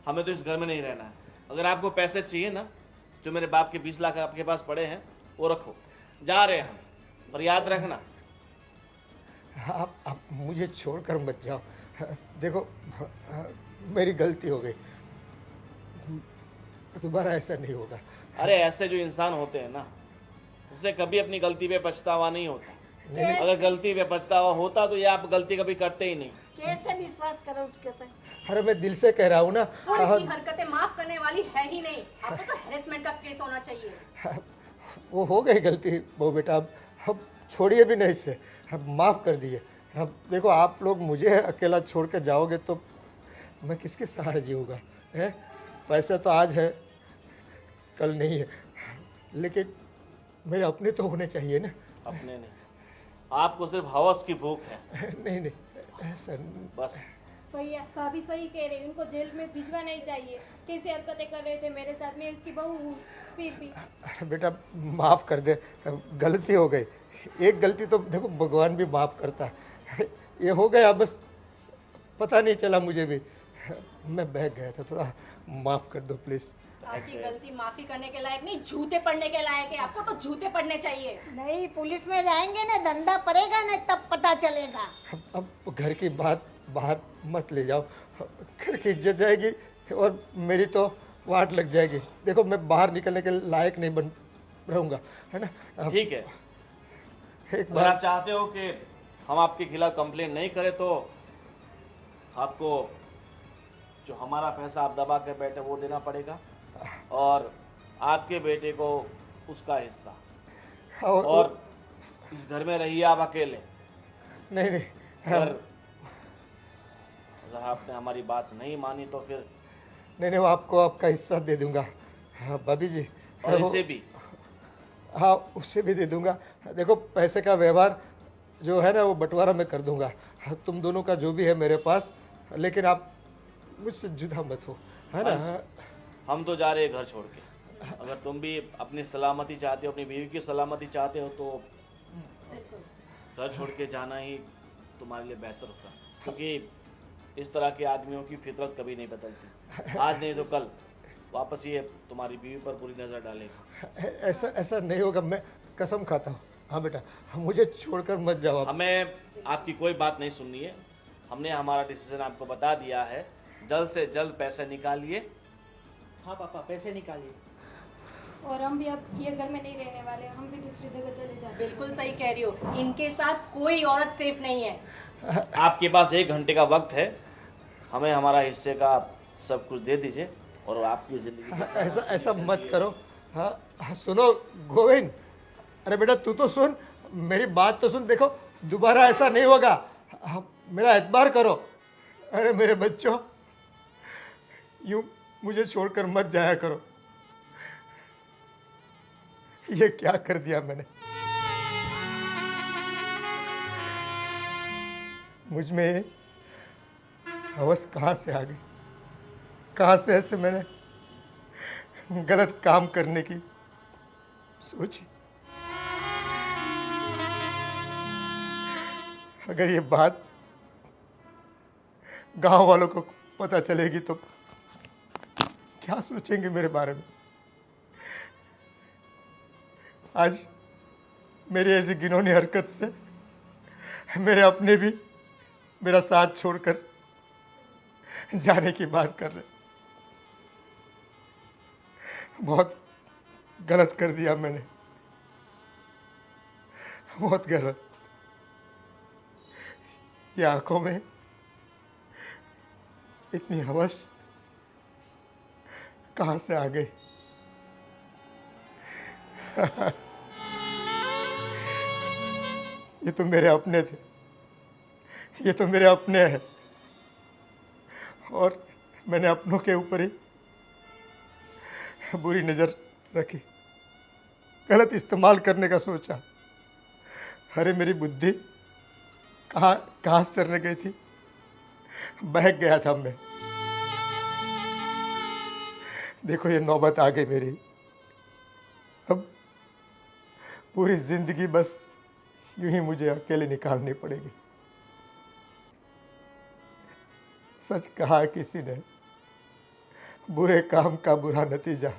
हमें तो इस घर में नहीं रहना है। अगर आपको पैसे चाहिए ना, जो मेरे बाप के 20 लाख आपके पास पड़े हैं वो रखो, जा रहे हैं हम, पर याद रखना। आप मुझे छोड़कर मत जाओ। देखो मेरी गलती हो गई, दोबारा ऐसा नहीं होगा। अरे ऐसे जो इंसान होते हैं ना, उसे कभी अपनी गलती पे पछतावा नहीं होता। अगर गलती पे पछतावा होता तो ये आप गलती कभी करते ही नहीं। कैसे विश्वास करो उसके ऊपर? अरे मैं दिल से कह रहा हूँ ना। और इसकी हरकतें माफ करने वाली है ही नहीं। आपको तो हैरेसमेंट का केस होना चाहिए। वो हो गई गलती वो बेटा, अब छोड़िए भी नहीं इससे, अब माफ़ कर दिए। अब देखो आप लोग मुझे अकेला छोड़ कर जाओगे तो मैं किसके सहारे जीऊँगा? है पैसा तो आज है कल नहीं है, लेकिन मेरे अपने तो होने चाहिए ना। अपने नहीं, आपको सिर्फ हवस की भूख है। नहीं ऐसा बस भैया भाभी सही कह रहे हैं, उनको जेल में भिजवाना ही चाहिए। कैसी हरकतें कर रहे थे मेरे साथ, मैं उसकी बहू हूँ फिर भी। बेटा माफ़ कर दे, गलती हो गई। एक गलती तो देखो भगवान भी माफ़ करता है, ये हो गया बस, पता नहीं चला मुझे भी, मैं बह गया था, थोड़ा माफ़ कर दो प्लीज़। आपकी गलती माफी करने के लायक नहीं, जूते पड़ने के लायक है। आपको तो जूते पड़ने चाहिए। नहीं, पुलिस में जाएंगे ना, धंधा पड़ेगा ना, तब पता चलेगा। अब घर की बात बाहर मत ले जाओ, घर की इज्जत जाएगी और मेरी तो वाट लग जाएगी। देखो मैं बाहर निकलने के लायक नहीं बन रहूँगा, है ना। ठीक है, एक अगर आप बार चाहते हो कि हम आपके खिलाफ कंप्लेन नहीं करें तो आपको जो हमारा पैसा आप दबा के बैठे वो देना पड़ेगा, और आपके बेटे को उसका हिस्सा। और इस घर में रहिए आप अकेले, नहीं नहीं अगर अगर आपने हमारी बात नहीं मानी तो फिर नहीं नहीं, वो आपको आपका हिस्सा दे दूंगा। हाँ भाभी जी, और वो- इसे भी। हाँ उससे भी दे दूंगा। देखो पैसे का व्यवहार जो है ना वो बंटवारा मैं कर दूंगा। हाँ, तुम दोनों का जो भी है मेरे पास, लेकिन आप मुझसे जुदा मत हो, है ना। हाँ, हम तो जा रहे हैं घर छोड़ के। अगर तुम भी अपनी सलामती चाहते हो, अपनी बीवी की सलामती चाहते हो, तो घर छोड़ के जाना ही तुम्हारे लिए बेहतर होगा, क्योंकि इस तरह के आदमियों की फितरत कभी नहीं बदलती। आज नहीं तो कल वापस ये तुम्हारी बीवी पर बुरी नज़र डालेगा। ऐसा ऐसा नहीं होगा, मैं कसम खाता हूँ। हाँ बेटा, मुझे छोड़कर मत जाओ आप। हमें आपकी कोई बात नहीं सुननी है। हमने हमारा डिसीजन आपको बता दिया है। जल्द से जल्द पैसे निकालिए। हाँ पापा, पैसे निकालिए। और हम भी अब ये घर में नहीं रहने वाले, हम भी दूसरी जगह चले जाते हैं। बिल्कुल सही कह रही हो, इनके साथ कोई औरत सेफ नहीं है। आपके पास 1 घंटे का वक्त है। हमें हमारा हिस्से का सब कुछ दे दीजिए और आपकी जिंदगी हाँ, ऐसा ऐसा मत करो। हाँ हाँ, सुनो गोविंद, अरे बेटा तू तो सुन, मेरी बात तो सुन। देखो दोबारा ऐसा नहीं होगा। हाँ, मेरा एतबार करो। अरे मेरे बच्चों, यूं मुझे छोड़कर मत जाया करो। ये क्या कर दिया मैंने। मुझ में हवस कहाँ से आ गई, कहाँ से ऐसे मैंने गलत काम करने की सोची। अगर ये बात गांव वालों को पता चलेगी तो क्या सोचेंगे मेरे बारे में। आज मेरी ऐसी घिनौनी हरकत से मेरे अपने भी मेरा साथ छोड़कर जाने की बात कर रहे। बहुत गलत कर दिया मैंने, बहुत गलत। ये आंखों में इतनी हवस कहां से आ गई। ये तो मेरे अपने थे, ये तो मेरे अपने हैं, और मैंने अपनों के ऊपर ही बुरी नज़र रखी, गलत इस्तेमाल करने का सोचा। अरे मेरी बुद्धि कहाँ से चलने गई थी, बहक गया था मैं। देखो ये नौबत आ गई मेरी। अब पूरी जिंदगी बस यूं ही मुझे अकेले निकालनी पड़ेगी। सच कहा किसी ने, बुरे काम का बुरा नतीजा